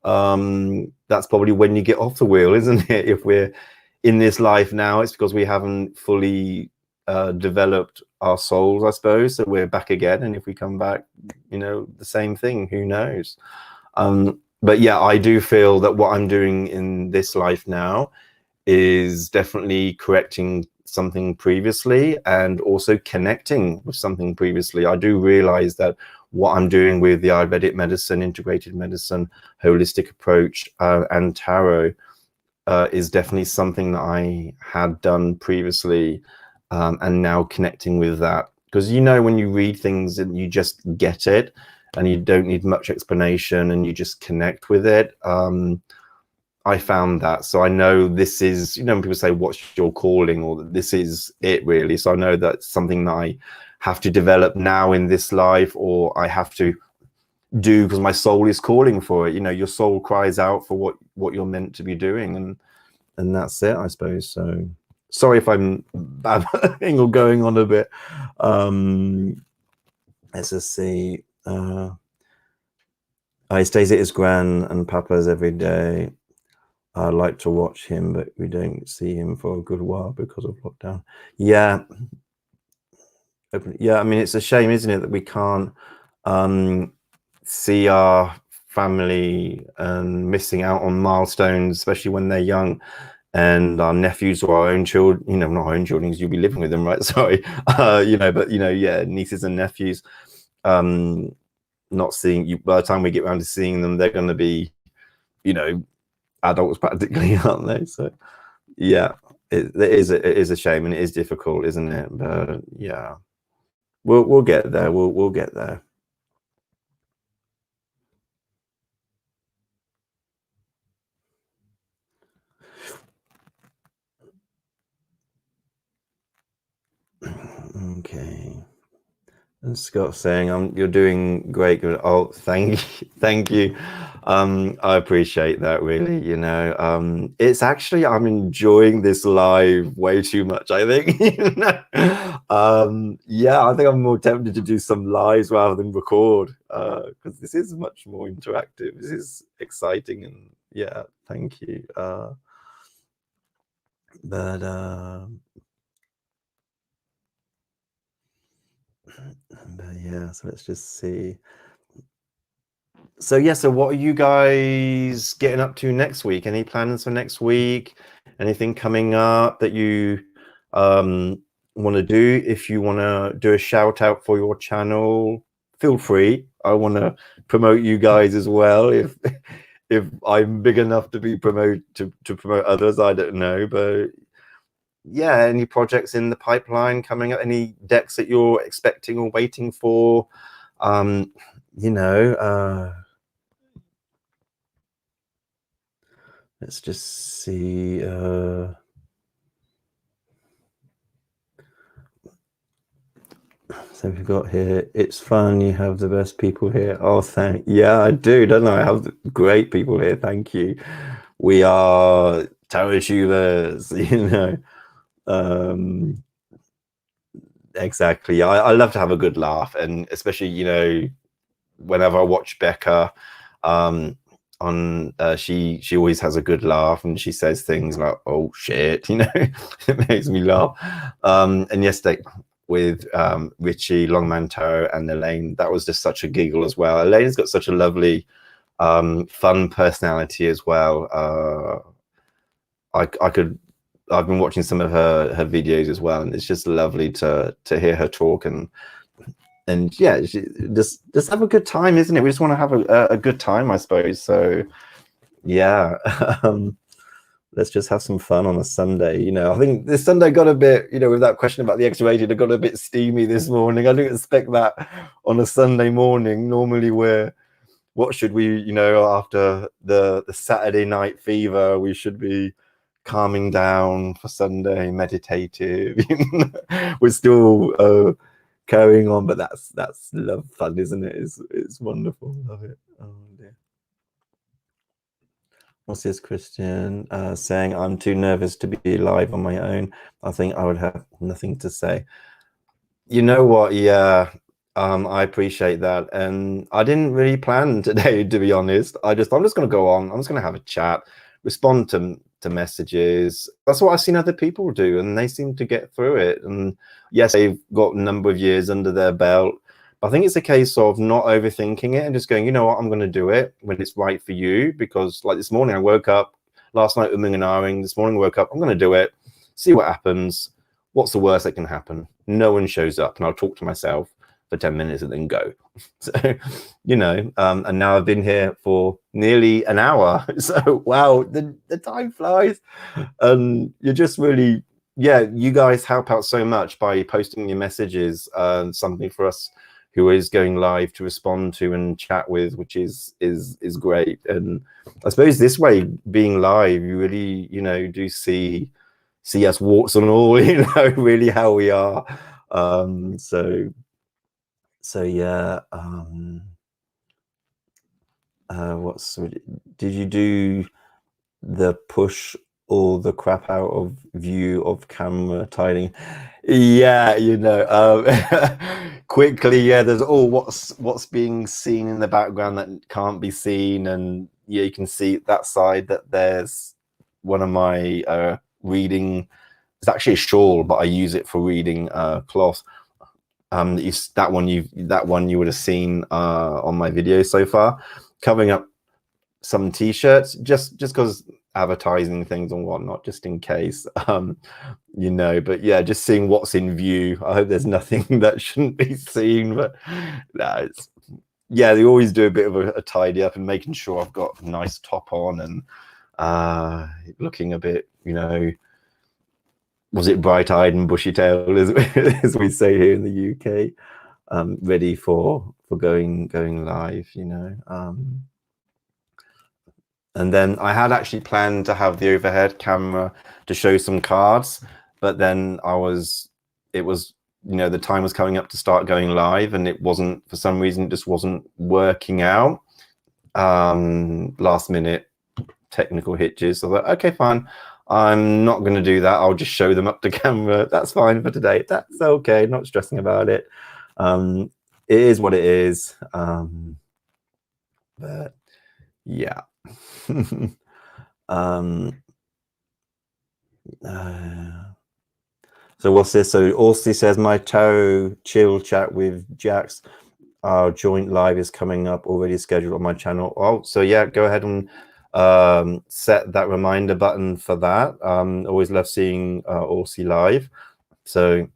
that's probably when you get off the wheel, isn't it? If we're in this life now, it's because we haven't fully developed our souls, I suppose. So we're back again, and if we come back, the same thing. Who knows? but yeah, I do feel that what I'm doing in this life now is definitely correcting something previously and also connecting with something previously. I do realize that what I'm doing with the Ayurvedic medicine, integrated medicine, holistic approach, and tarot is definitely something that I had done previously, and now connecting with that. Because, you know, when you read things and you just get it and you don't need much explanation and you just connect with it, I found that. So I know this is, you know, when people say, what's your calling, or this is it really. So I know that's something that I have to develop now in this life, or I have to do because my soul is calling for it. You know, your soul cries out for what you're meant to be doing, and that's it, I suppose. So sorry if I'm babbling or going on a bit. Let's just see. He stays at his gran and papa's every day. I like to watch him, but we don't see him for a good while because of lockdown. Yeah. Yeah, I mean, it's a shame, isn't it, that we can't see our family and missing out on milestones, especially when they're young. And our nephews or our own children, you know, not our own children, because you'll be living with them, right? Sorry. You know, but, you know, yeah, nieces and nephews, not seeing you. By the time we get around to seeing them, they're going to be, you know, adults practically, aren't they? So yeah, it is a shame, and it is difficult, isn't it? But yeah, we'll get there. We'll get there. Okay. And Scott saying, you're doing great. Good. Oh, thank you. I appreciate that, really. You know, it's actually, I'm enjoying this live way too much, I think. You know? Yeah, I think I'm more tempted to do some lives rather than record, because this is much more interactive. This is exciting, and yeah, thank you. But yeah, so let's just see. So yeah, so what are you guys getting up to next week? Any plans for next week? Anything coming up that you want to do? If you want to do a shout out for your channel, feel free. I want to promote you guys as well. If I'm big enough to be to promote others, I don't know, but yeah, any projects in the pipeline coming up? Any decks that you're expecting or waiting for? You know. Let's just see. So we've got here, it's fun, you have the best people here. Oh, yeah, I do, don't I? I have great people here, thank you. We are tarot tubers, you know. Exactly. I love to have a good laugh, and especially, you know, whenever I watch Becca, on she always has a good laugh, and she says things like, oh shit, you know. It makes me laugh. And yesterday with Richie Longmanteau and Elaine, that was just such a giggle as well. Elaine's got such a lovely fun personality as well. I've been watching some of her videos as well, and it's just lovely to hear her talk, and yeah, just have a good time, isn't it? We just want to have a good time, I suppose. So yeah. Let's just have some fun on a Sunday. You know, I think this Sunday got a bit, you know, with that question about the X-rated, it got a bit steamy this morning. I didn't expect that on a Sunday morning. Normally what should we, you know, after the Saturday night fever, we should be calming down for Sunday, meditative. We're still carrying on, but that's love fun, isn't it? It's wonderful. Love it. Oh dear. What's this, Christian? Saying, I'm too nervous to be live on my own. I think I would have nothing to say. You know what? Yeah, I appreciate that. And I didn't really plan today, to be honest. I'm just going to go on. I'm just going to have a chat, respond to messages. That's what I've seen other people do, and they seem to get through it. And yes, they've got a number of years under their belt, I think it's a case of not overthinking it and just going, you know what, I'm going to do it when it's right for you. Because like this morning, I woke up last night umming and ahhing. This morning, I woke up, I'm going to do it, see what happens. What's the worst that can happen? No one shows up, and I'll talk to myself for 10 minutes and then go. So, you know, and now I've been here for nearly an hour. So, wow, the time flies. And you're just really, yeah, you guys help out so much by posting your messages, something for us who is going live to respond to and chat with, which is great. And I suppose this way, being live, you really, you know, do see us warts and all, you know, really how we are. So yeah. Did you do the push all the crap out of view of camera tidying? Yeah, you know, quickly, yeah, there's what's being seen in the background that can't be seen. And yeah, you can see that side that there's one of my reading, it's actually a shawl, but I use it for reading cloth. That one you would have seen on my video so far, covering up some t-shirts, just because advertising things and whatnot, just in case, you know. But yeah, just seeing what's in view. I hope there's nothing that shouldn't be seen, but no, yeah, they always do a bit of a tidy up and making sure I've got a nice top on and looking a bit, you know, was it bright-eyed and bushy-tailed, as we say here in the UK, ready for going live, you know. And then I had actually planned to have the overhead camera to show some cards, but then it was, you know, the time was coming up to start going live, and it wasn't, for some reason, it just wasn't working out. Last minute technical hitches. So I thought, okay, fine, I'm not going to do that. I'll just show them up to camera. That's fine for today. That's okay. Not stressing about it. It is what it is. But yeah. So what's this? So Aussie says, my tarot chill chat with Jax, our joint live is coming up, already scheduled on my channel. Oh, so yeah, go ahead and set that reminder button for that. Always love seeing Aussie live, so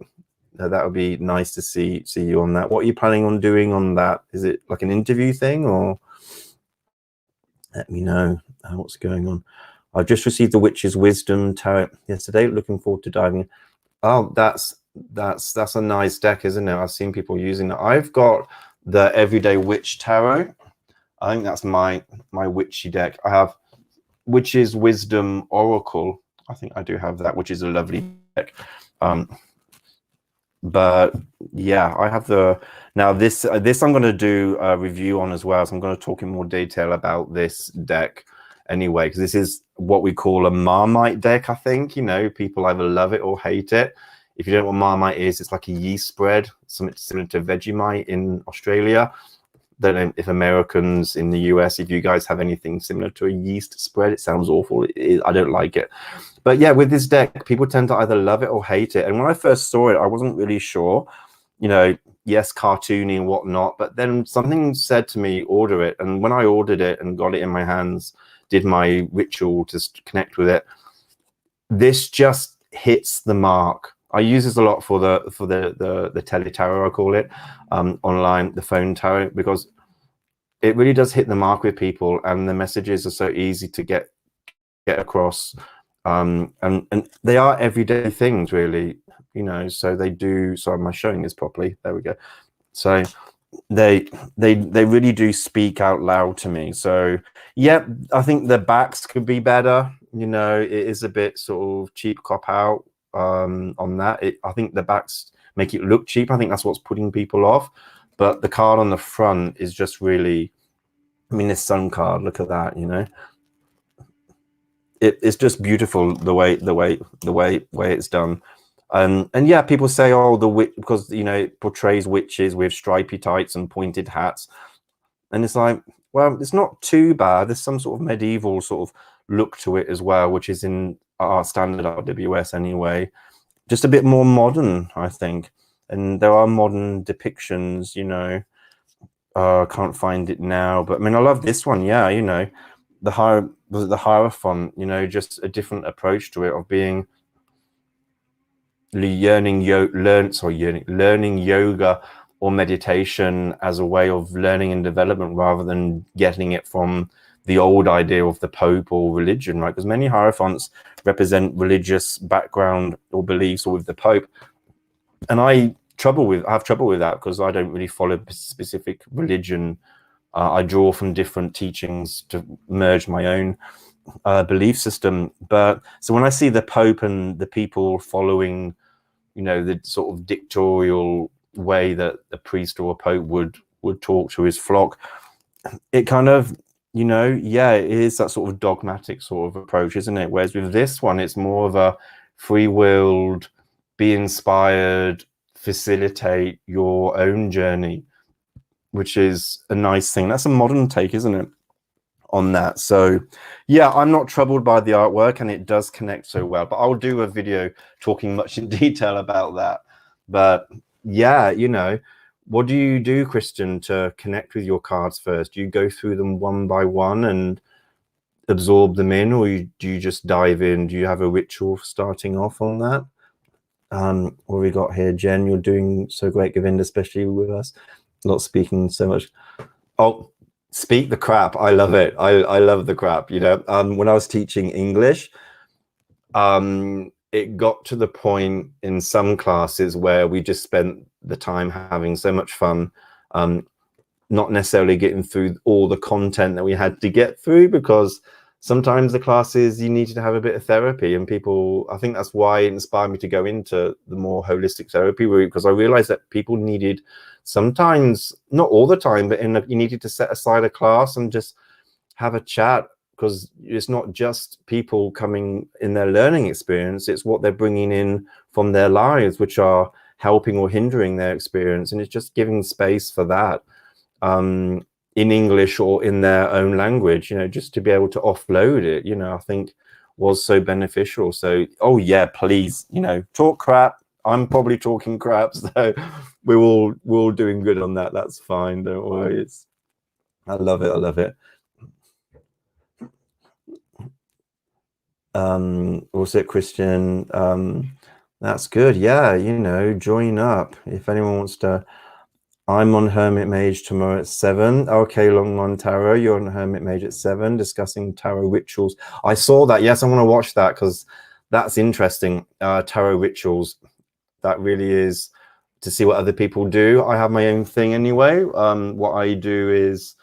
that would be nice to see you on that. What are you planning on doing on that? Is it like an interview thing, or let me know what's going on. I've just received the Witch's Wisdom tarot yesterday, looking forward to diving in. Oh, that's a nice deck, isn't it? I've seen people using it. I've got the Everyday Witch Tarot. I think that's my witchy deck. I have Witch's Wisdom Oracle. I think I do have that, which is a lovely deck. But yeah, I have the, now this I'm going to do a review on as well. So I'm going to talk in more detail about this deck anyway, because this is what we call a Marmite deck. I think, you know, people either love it or hate it. If you don't know what Marmite is, it's like a yeast spread, something similar to Vegemite in Australia. Don't know if Americans in the US, if you guys have anything similar to a yeast spread. It sounds awful. I don't like it. But yeah, with this deck, people tend to either love it or hate it. And when I first saw it, I wasn't really sure, you know, yes, cartoony and whatnot, but then something said to me, order it. And when I ordered it and got it in my hands, did my ritual to connect with it, this just hits the mark. I use this a lot for the tele tarot, I call it, online, the phone tarot, because it really does hit the mark with people, and the messages are so easy to get across, and they are everyday things, really, you know. So they do. Sorry, am I showing this properly? There we go. So they really do speak out loud to me. So yeah, I think the backs could be better. You know, it is a bit sort of cheap cop out on that. I think the backs make it look cheap. I think that's what's putting people off. But the card on the front is just really, I mean, this sun card, look at that, you know. It's just beautiful the way it's done. And yeah, people say, oh, the witch, because, you know, it portrays witches with stripy tights and pointed hats. And it's like, well, it's not too bad. There's some sort of medieval sort of look to it as well, which is in our standard RWS anyway. Just a bit more modern, I think. and there are modern depictions, you know. I can't find it now, but I mean, I love this one. Yeah, you know, was it the Hierophant? You know, just a different approach to it of being learning yoga or meditation as a way of learning and development, rather than getting it from the old idea of the Pope or religion, right? Because many Hierophants represent religious background or beliefs or with the Pope, and I have trouble with that because I don't really follow a specific religion. I draw from different teachings to merge my own belief system. But so when I see the Pope and the people following, you know, the sort of dictatorial way that a priest or a Pope would talk to his flock, it kind of, you know, yeah, it is that sort of dogmatic sort of approach, isn't it? Whereas with this one, it's more of a free-willed, be inspired, facilitate your own journey, which is a nice thing. That's a modern take, isn't it, on that? So yeah, I'm not troubled by the artwork, and it does connect so well, but I'll do a video talking much in detail about that. But yeah, you know, what do you do, Christian, to connect with your cards first? Do you go through them one by one and absorb them in, or do you just dive in? Do you have a ritual starting off on that? What we got here? Jen, you're doing so great, Govinda, especially with us not speaking so much. Oh, speak the crap. I love it. I love the crap, you know. When I was teaching English, it got to the point in some classes where we just spent the time having so much fun, not necessarily getting through all the content that we had to get through, because sometimes the classes you needed to have a bit of therapy, and people, I think that's why it inspired me to go into the more holistic therapy route, because I realized that people needed, sometimes, not all the time, but you needed to set aside a class and just have a chat, because it's not just people coming in their learning experience, it's what they're bringing in from their lives, which are helping or hindering their experience, and it's just giving space for that. In English or in their own language, you know, just to be able to offload it, you know, I think was so beneficial. So, oh yeah, please, you know, talk crap. I'm probably talking crap, so we're all doing good on that. That's fine. Don't worry. I love it. I love it. Also, Christian, that's good. Yeah, you know, join up if anyone wants to. I'm on Hermit Mage tomorrow at 7. Okay, Long Mon Tarot, you're on Hermit Mage at 7, discussing tarot rituals. I saw that. Yes, I want to watch that because that's interesting. Tarot rituals. That really is to see what other people do. I have my own thing anyway. What I do is,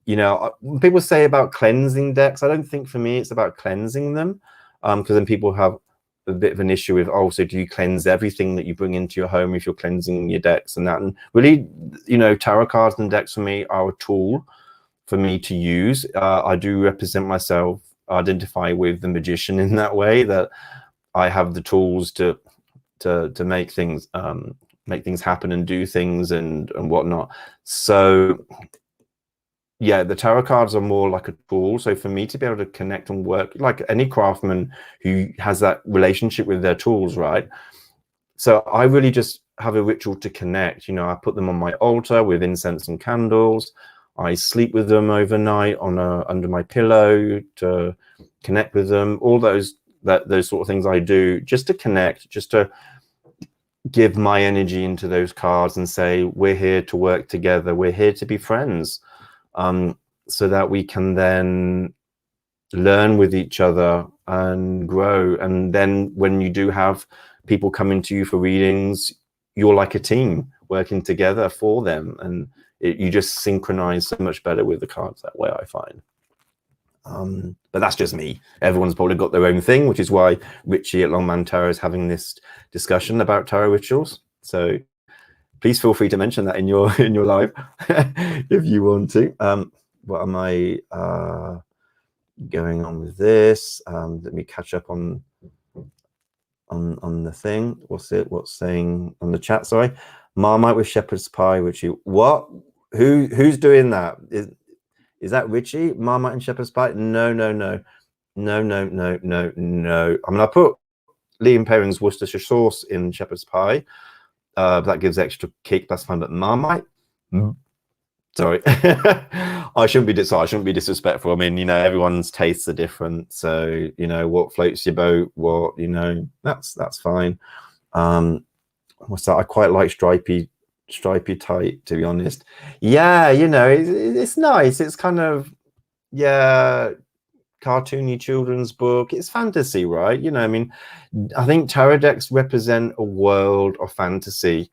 you know, people say about cleansing decks. I don't think for me it's about cleansing them, because then people have a bit of an issue with, oh, so do you cleanse everything that you bring into your home if you're cleansing your decks and that? And really, you know, tarot cards and decks for me are a tool for me to use. I do represent myself, identify with the magician in that way, that I have the tools to make things happen and do things and whatnot. So yeah, the tarot cards are more like a tool. So for me to be able to connect and work like any craftsman who has that relationship with their tools, right? So I really just have a ritual to connect. You know, I put them on my altar with incense and candles. I sleep with them overnight under my pillow to connect with them. All those sort of things I do just to connect, just to give my energy into those cards and say, we're here to work together. We're here to be friends. So that we can then learn with each other and grow. And then when you do have people coming to you for readings, you're like a team working together for them, and you just synchronize so much better with the cards that way, I find. But that's just me. Everyone's probably got their own thing, which is why Richie at Longman Tarot is having this discussion about tarot rituals. So please feel free to mention that in your live if you want to. What am I going on with this? Let me catch up on the thing. What's saying on the chat? Sorry, Marmite with shepherd's pie. Richie, what? Who's doing that? Is that Richie? Marmite and shepherd's pie? No. I mean, I put Liam Perrin's Worcestershire sauce in shepherd's pie. that gives extra kick. That's fine. But Marmite, sorry, I shouldn't be disrespectful. I mean, everyone's tastes are different, so what floats your boat, what that's fine. What's that? I quite like stripy tight, to be honest. Yeah, it's nice. It's kind of, yeah, cartoony children's book. It's fantasy, right? I mean, I think tarot decks represent a world of fantasy,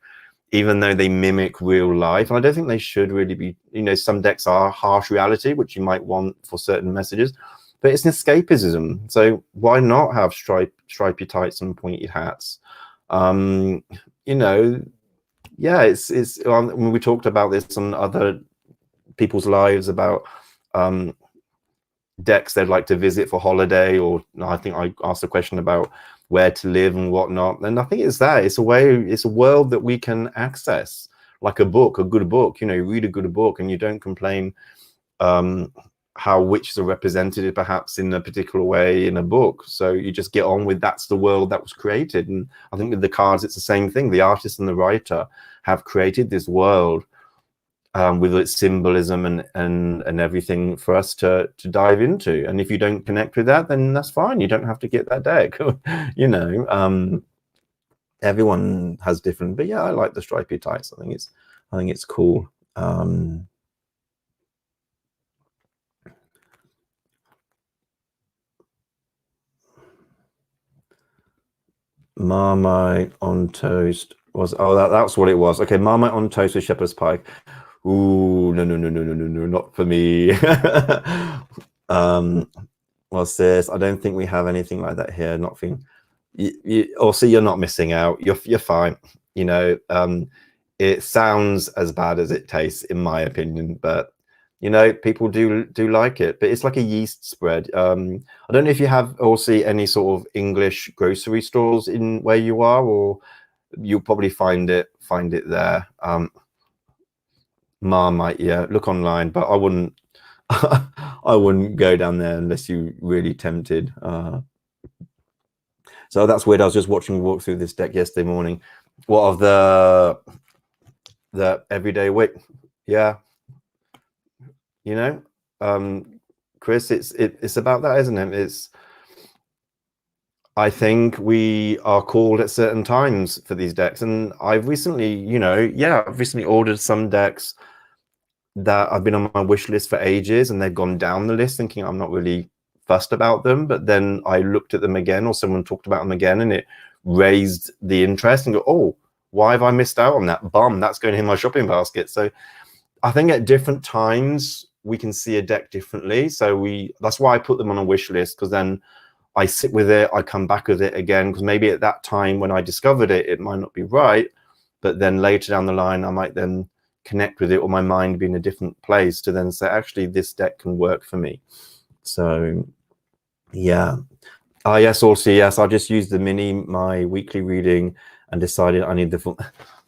even though they mimic real life. And I don't think they should really be, some decks are harsh reality, which you might want for certain messages, but it's an escapism. So why not have stripy tights and pointed hats? Yeah, it's when we talked about this on other people's lives about decks they'd like to visit for holiday, or I think I asked a question about where to live and whatnot, and I think it's a world that we can access, like a good book. You read a good book and you don't complain how witches are represented perhaps in a particular way in a book, so you just get on with that's the world that was created. And I think with the cards it's the same thing. The artist and the writer have created this world with its symbolism and everything for us to dive into. And if you don't connect with that, then that's fine. You don't have to get that deck. Everyone has different, but yeah, I like the stripy tights. I think it's cool. Marmite on toast was, that's what it was. Okay, Marmite on toast with shepherd's pie. Ooh, no, not for me. What's this? I don't think we have anything like that here. Nothing. Also, you're not missing out. You're fine. It sounds as bad as it tastes, in my opinion, but people do like it. But it's like a yeast spread. I don't know if you have or see any sort of English grocery stores in where you are, or you'll probably find it there. Marmite, yeah, look online, but I wouldn't I wouldn't go down there unless you really tempted. So that's weird. I was just watching a walk through this deck yesterday morning. What of the everyday wit? Yeah, Chris, it's about that, isn't it? I think we are called at certain times for these decks, and I've recently, I've recently ordered some decks that I've been on my wish list for ages, and they've gone down the list thinking I'm not really fussed about them. But then I looked at them again, or someone talked about them again, and it raised the interest and go, oh, why have I missed out on that? Bum, that's going in my shopping basket. So I think at different times we can see a deck differently. So that's why I put them on a wish list, because then I sit with it, I come back with it again, because maybe at that time when I discovered it, it might not be right, but then later down the line, I might then connect with it, or my mind be in a different place to then say, actually, this deck can work for me. So yeah. Yes, also, yes, I just used the mini, my weekly reading, and decided I need the full.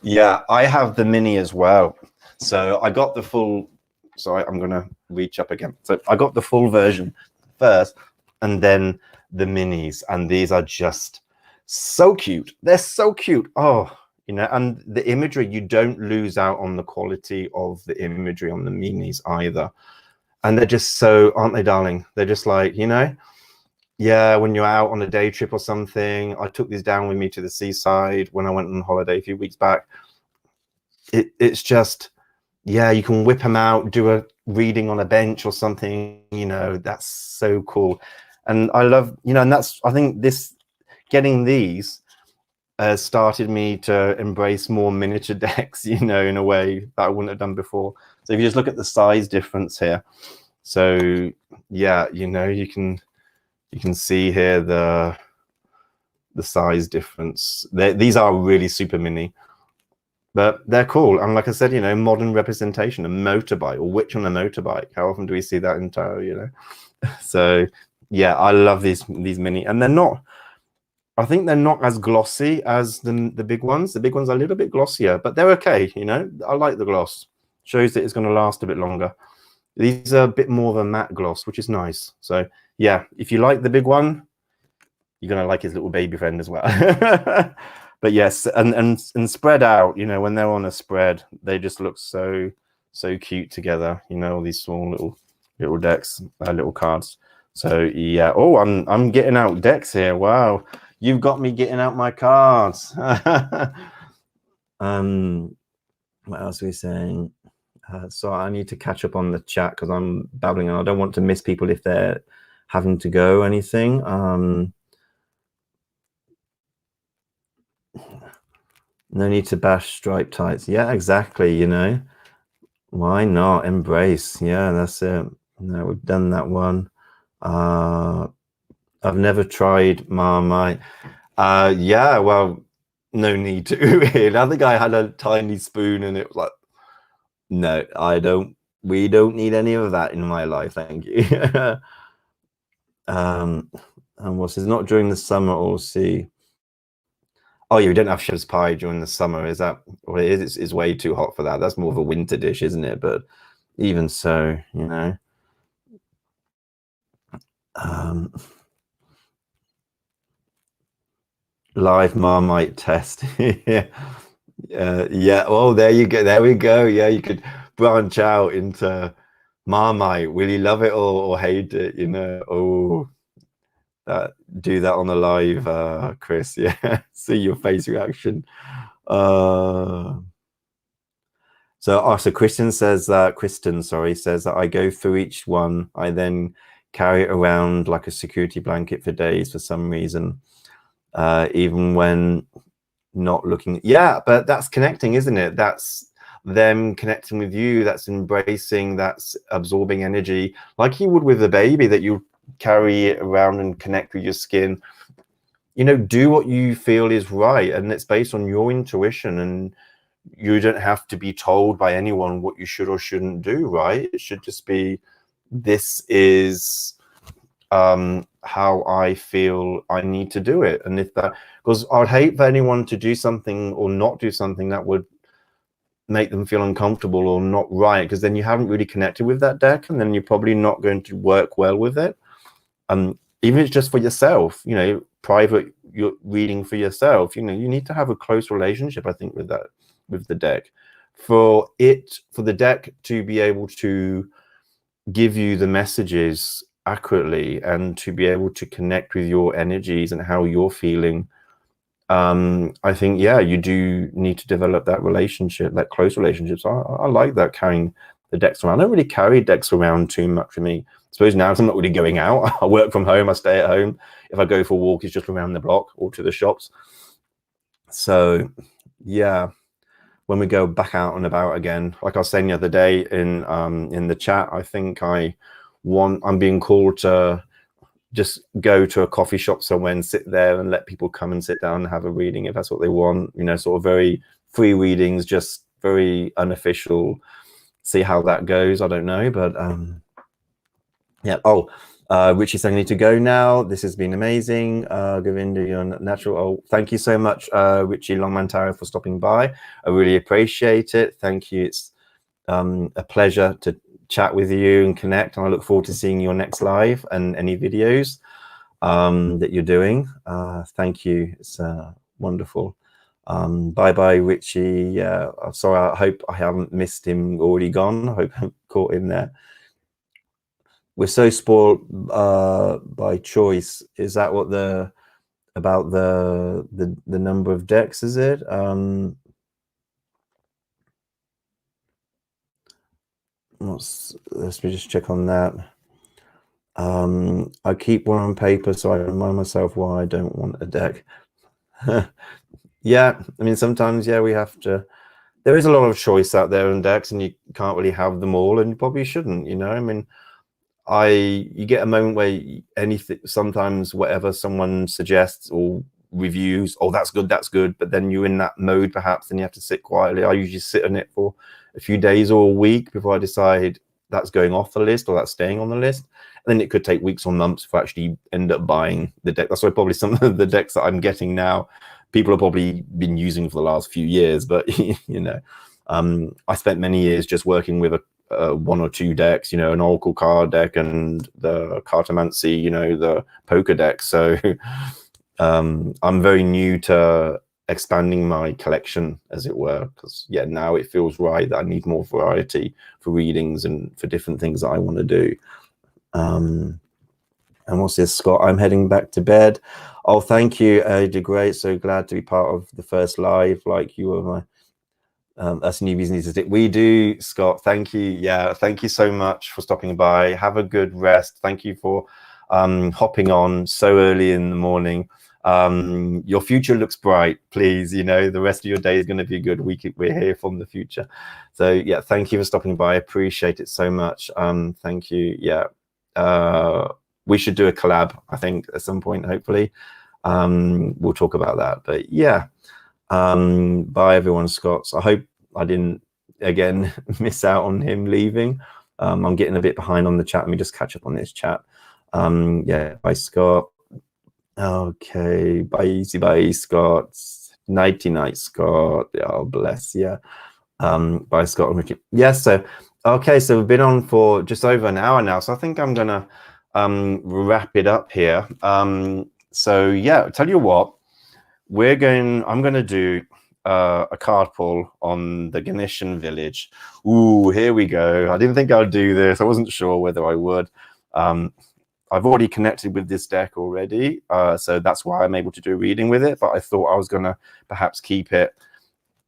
Yeah, I have the mini as well. So I got the full, sorry, I'm gonna reach up again. So I got the full version first, and then the minis, and these are just so cute. They're so cute. Oh, and the imagery, you don't lose out on the quality of the imagery on the minis either. And they're just so, aren't they, darling? They're just like, yeah, when you're out on a day trip or something. I took these down with me to the seaside when I went on holiday a few weeks back. It's just, yeah, you can whip them out, do a reading on a bench or something, that's so cool. And I love, and that's, I think getting these started me to embrace more miniature decks, in a way that I wouldn't have done before. So if you just look at the size difference here, so yeah, you can see here the size difference. These are really super mini, but they're cool. And like I said, modern representation, a motorbike, or witch on a motorbike. How often do we see that in tarot? So yeah, I love these mini, and they're not. I think they're not as glossy as the big ones. The big ones are a little bit glossier, but they're okay. I like the gloss. Shows that it's going to last a bit longer. These are a bit more of a matte gloss, which is nice. So yeah, if you like the big one, you're going to like his little baby friend as well. but yes, and spread out, you know, when they're on a spread, they just look so cute together, you know, all these small little decks, little cards. So yeah. Oh, I'm getting out decks here. Wow, you've got me getting out my cards. What else are we saying? So I need to catch up on the chat because I'm babbling and I don't want to miss people if they're having to go or anything. No need to bash stripe tights. Yeah, exactly. You know, why not embrace? Yeah, that's it. No, we've done that one. I've never tried Marmite. Yeah, well, no need to. I think I had a tiny spoon and it was like, no, I don't. We don't need any of that in my life, thank you. And what's this? Not during the summer or see. Oh, you don't have shepherd's pie during the summer, is that what it is? It's way too hot for that. That's more of a winter dish, isn't it? But even so, you know. Live Marmite test. Yeah. Yeah. Well, there you go. There we go. Yeah, you could branch out into Marmite. Will you love it or hate it? You know. Oh, do that on the live, Chris. Yeah. See your face reaction. So Kristen says says that I go through each one. I then carry it around like a security blanket for days for some reason, even when not looking. Yeah, but that's connecting, isn't it? That's them connecting with you. That's embracing. That's absorbing energy, like you would with a baby that you carry it around and connect with your skin. You know, do what you feel is right, and it's based on your intuition, and you don't have to be told by anyone what you should or shouldn't do, right? It should just be, this is how I feel I need to do it. And if that, because I'd hate for anyone to do something or not do something that would make them feel uncomfortable or not right, because then you haven't really connected with that deck, and then you're probably not going to work well with it. Even if it's just for yourself, you know, private, you're reading for yourself, you know, you need to have a close relationship, I think, with that, with the deck, for the deck to be able to give you the messages accurately and to be able to connect with your energies and how you're feeling. I think, yeah, you do need to develop that relationship, that close relationships. I like that, carrying the decks around. I don't really carry decks around too much for me. I suppose now, because I'm not really going out. I work from home, I stay at home. If I go for a walk, it's just around the block or to the shops. So yeah, when we go back out and about again, like I was saying the other day in the chat, I think I'm being called to just go to a coffee shop somewhere and sit there and let people come and sit down and have a reading if that's what they want, you know, sort of very free readings, just very unofficial. See how that goes. I don't know, but yeah. Oh, Richie saying I need to go now. This has been amazing. Govinda, you're natural. Oh, thank you so much, Richie Longmantaro, for stopping by. I really appreciate it. Thank you. It's a pleasure to chat with you and connect, and I look forward to seeing your next live and any videos that you're doing. Thank you. It's wonderful. Bye bye, Richie. I'm sorry, I hope I haven't missed him already gone. I hope I've caught him there. We're so spoiled by choice. Is that what about the number of decks, is it? Let's me just check on that. I keep one on paper so I remind myself why I don't want a deck. Yeah, I mean, sometimes, yeah, we have to. There is a lot of choice out there in decks, and you can't really have them all, and you probably shouldn't, you know. I mean, you get a moment where anything, sometimes whatever someone suggests or reviews, oh, that's good, but then you're in that mode perhaps, and you have to sit quietly. I usually sit on it for a few days or a week before I decide that's going off the list or that's staying on the list. And then it could take weeks or months to actually end up buying the deck. That's why probably some of the decks that I'm getting now, people have probably been using for the last few years, but you know, I spent many years just working with one or two decks, you know, an Oracle card deck and the Cartomancy, you know, the poker deck. So I'm very new to expanding my collection, as it were, because yeah, now it feels right that I need more variety for readings and for different things that I want to do. And what's this, Scott? I'm heading back to bed. Oh, thank you. You did great. So glad to be part of the first live. Like, you were my us newbies need to stick. We do, Scott. Thank you. Yeah, thank you so much for stopping by. Have a good rest. Thank you for hopping on so early in the morning. Your future looks bright. Please, you know, the rest of your day is going to be good. We're here from the future. So yeah, thank you for stopping by. I appreciate it so much. Thank you. Yeah. We should do a collab, I think, at some point, hopefully. We'll talk about that. But yeah, bye everyone, Scott. So I hope I didn't, again, miss out on him leaving. I'm getting a bit behind on the chat. Let me just catch up on this chat. Yeah, bye, Scott. Okay, bye, Scott. Nighty night, Scott. Oh, bless you. Bye, Scott and Richard. Yes, so, okay, so we've been on for just over an hour now. So I think I'm going to wrap it up here. So yeah, tell you what, I'm going to do a card pull on the Ganeshan village. Ooh, here we go. I didn't think I'd do this. I wasn't sure whether I would. I've already connected with this deck already, so that's why I'm able to do a reading with it, but I thought I was going to perhaps keep it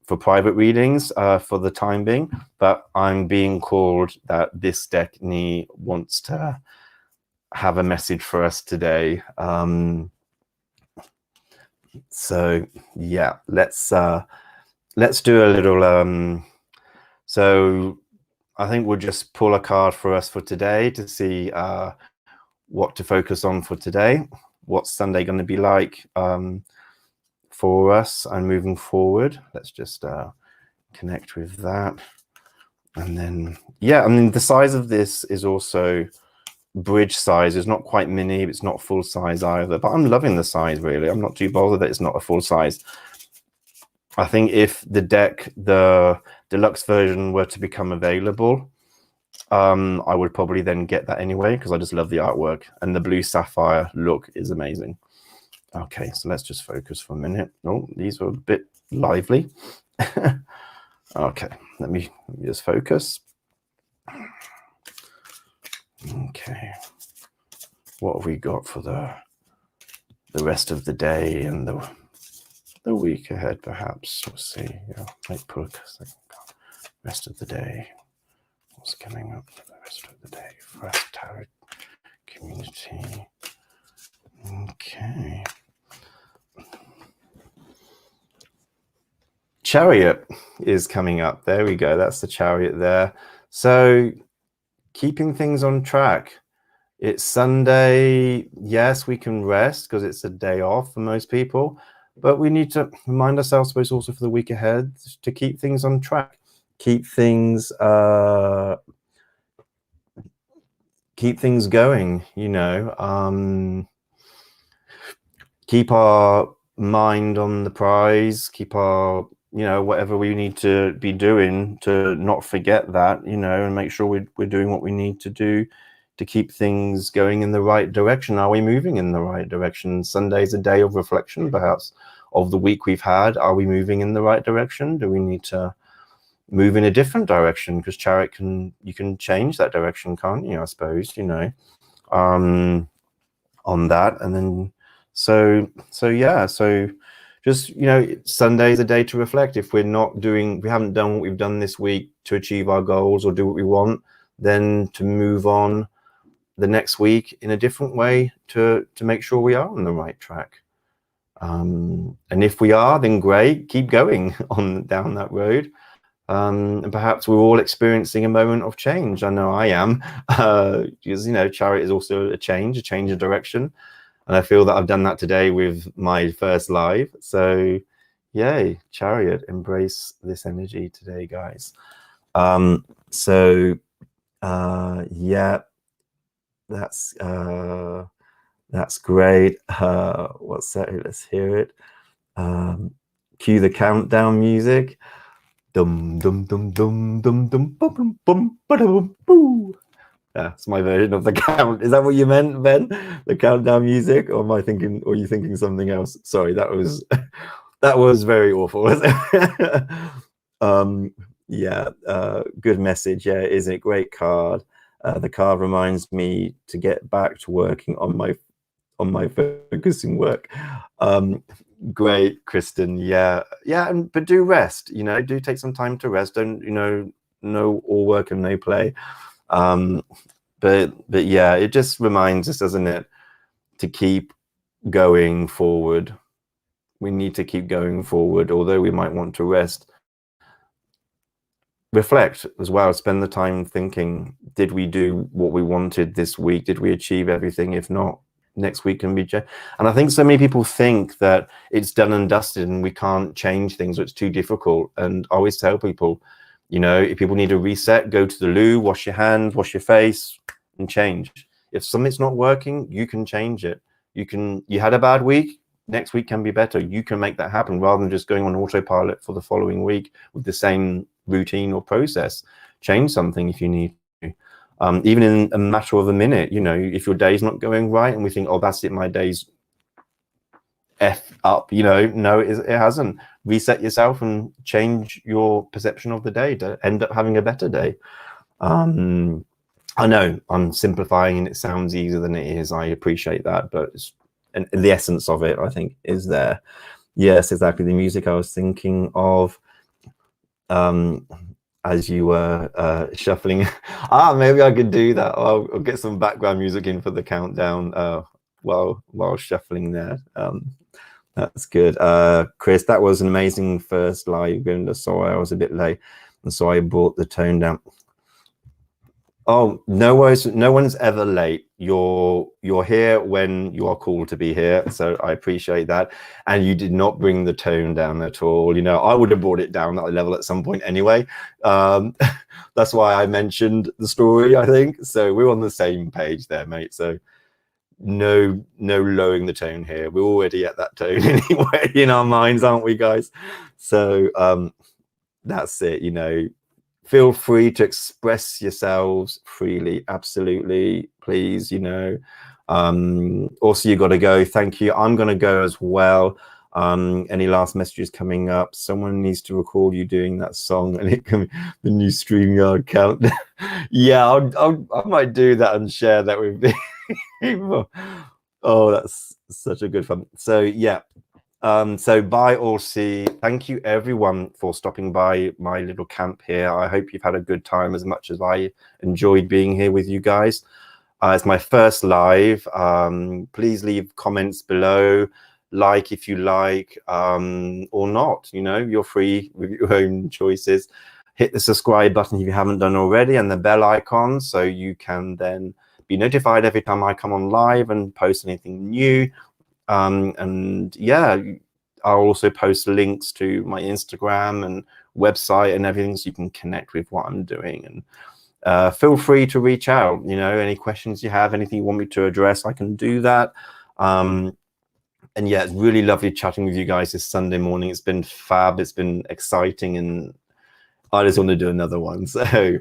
for private readings for the time being, but I'm being called that this deck wants to have a message for us today. So yeah, let's do a little so I think we'll just pull a card for us for today to see what to focus on for today. What's Sunday going to be like for us and moving forward? Let's just connect with that. And then yeah, I mean, the size of this is also bridge size. It's not quite mini, it's not full size either, but I'm loving the size, really. I'm not too bothered that it's not a full size. I think if the deluxe version were to become available, I would probably then get that anyway, because I just love the artwork, and the blue sapphire look is amazing. Okay, so let's just focus for a minute. Oh, these are a bit lively. Okay, let me just focus. Okay, what have we got for the rest of the day and the week ahead? Perhaps we'll see. Yeah, might put rest of the day. What's coming up for the rest of the day for us, tarot community? Okay. Chariot is coming up. There we go. That's the Chariot there. So keeping things on track. It's Sunday. Yes, we can rest because it's a day off for most people, but we need to remind ourselves, I suppose, also for the week ahead, to keep things on track, keep things going, you know, keep our mind on the prize, keep our, you know, whatever we need to be doing to not forget that, you know, and make sure we're doing what we need to do to keep things going in the right direction. Are we moving in the right direction? Sunday's a day of reflection, perhaps, of the week we've had. Are we moving in the right direction? Do we need to move in a different direction? Because Chariot you can change that direction, can't you? I suppose, you know, on that. And then so yeah, so just, you know, Sunday's a day to reflect. If we haven't done what we've done this week to achieve our goals or do what we want, then to move on the next week in a different way to make sure we are on the right track. And if we are, then great, keep going on down that road. And perhaps we're all experiencing a moment of change. I know I am, because, you know, Chariot is also a change of direction. And I feel that I've done that today with my first live. So yay, Chariot, embrace this energy today, guys. Yeah, that's great. What's that? Let's hear it. Cue the countdown music. Dum dum dum dum dum dum bum bum bum boo. That's my version of the count. Is that what you meant, Ben? The countdown music, or am I thinking? Or are you thinking something else? Sorry, that was That was very awful, wasn't it? Yeah, good message. Yeah, is a great card. The card reminds me to get back to working on my focusing work. Great, Kristen. Yeah, yeah, but do rest. You know, do take some time to rest. Don't, you know, no all work and no play. But yeah, it just reminds us, doesn't it, to keep going forward. We need to keep going forward, although we might want to rest. Reflect as well, spend the time thinking, did we do what we wanted this week? Did we achieve everything? If not, next week can be and I think so many people think that it's done and dusted and we can't change things, or it's too difficult. And I always tell people, you know, if people need a reset, go to the loo, wash your hands, wash your face, and change. If something's not working, you can change it. You had a bad week, next week can be better. You can make that happen, rather than just going on autopilot for the following week with the same routine or process. Change something if you need to. Even in a matter of a minute, you know, if your day's not going right and we think, oh, that's it, my day's F up, you know, no, it hasn't. Reset yourself and change your perception of the day to end up having a better day. I know I'm simplifying and it sounds easier than it is. I appreciate that, but and the essence of it, I think, is there. Yes, exactly. The music I was thinking of, as you were shuffling. Maybe I could do that. I'll get some background music in for the countdown while shuffling there. That's good. Chris, that was an amazing first live. Govinda, sorry I was a bit late, and so I brought the tone down. Oh, no worries. No one's ever late. You're here when you are called to be here. So I appreciate that. And you did not bring the tone down at all. You know, I would have brought it down that level at some point anyway. That's why I mentioned the story, I think. So we're on the same page there, mate. So no lowering the tone here. We're already at that tone anyway in our minds, aren't we, guys? So that's it, you know. Feel free to express yourselves freely, absolutely, please, you know. Also, you got to go. Thank you. I'm going to go as well. Any last messages coming up? Someone needs to record you doing that song, and it can be the new StreamYard count. Yeah, I might do that and share that with people. Oh, that's such a good fun. So yeah. So bye all. See, thank you everyone for stopping by my little camp here. I hope you've had a good time as much as I enjoyed being here with you guys. It's my first live. Please leave comments below, like if you like, or not, you know, you're free with your own choices. Hit the subscribe button if you haven't done already, and the bell icon, so you can then be notified every time I come on live and post anything new. And yeah, I'll also post links to my Instagram and website and everything, so you can connect with what I'm doing. And feel free to reach out, you know, any questions you have, anything you want me to address, I can do that. And yeah, it's really lovely chatting with you guys this Sunday morning. It's been fab, it's been exciting, and I just want to do another one. So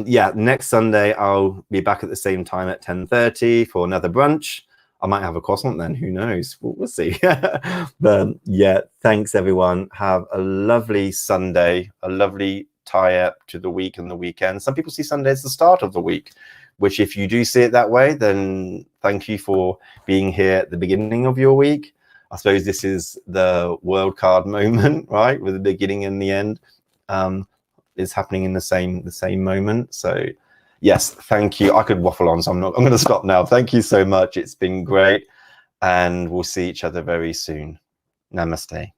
yeah, next Sunday I'll be back at the same time at 10:30 for another brunch. I might have a croissant then, who knows? We'll see. But yeah, thanks everyone. Have a lovely Sunday, a lovely tie-up to the week and the weekend. Some people see Sunday as the start of the week, which if you do see it that way, then thank you for being here at the beginning of your week. I suppose this is the world card moment, right? With the beginning and the end is happening in the same moment. So yes, thank you. I could waffle on, so I'm going to stop now. Thank you so much. It's been great, and we'll see each other very soon. Namaste.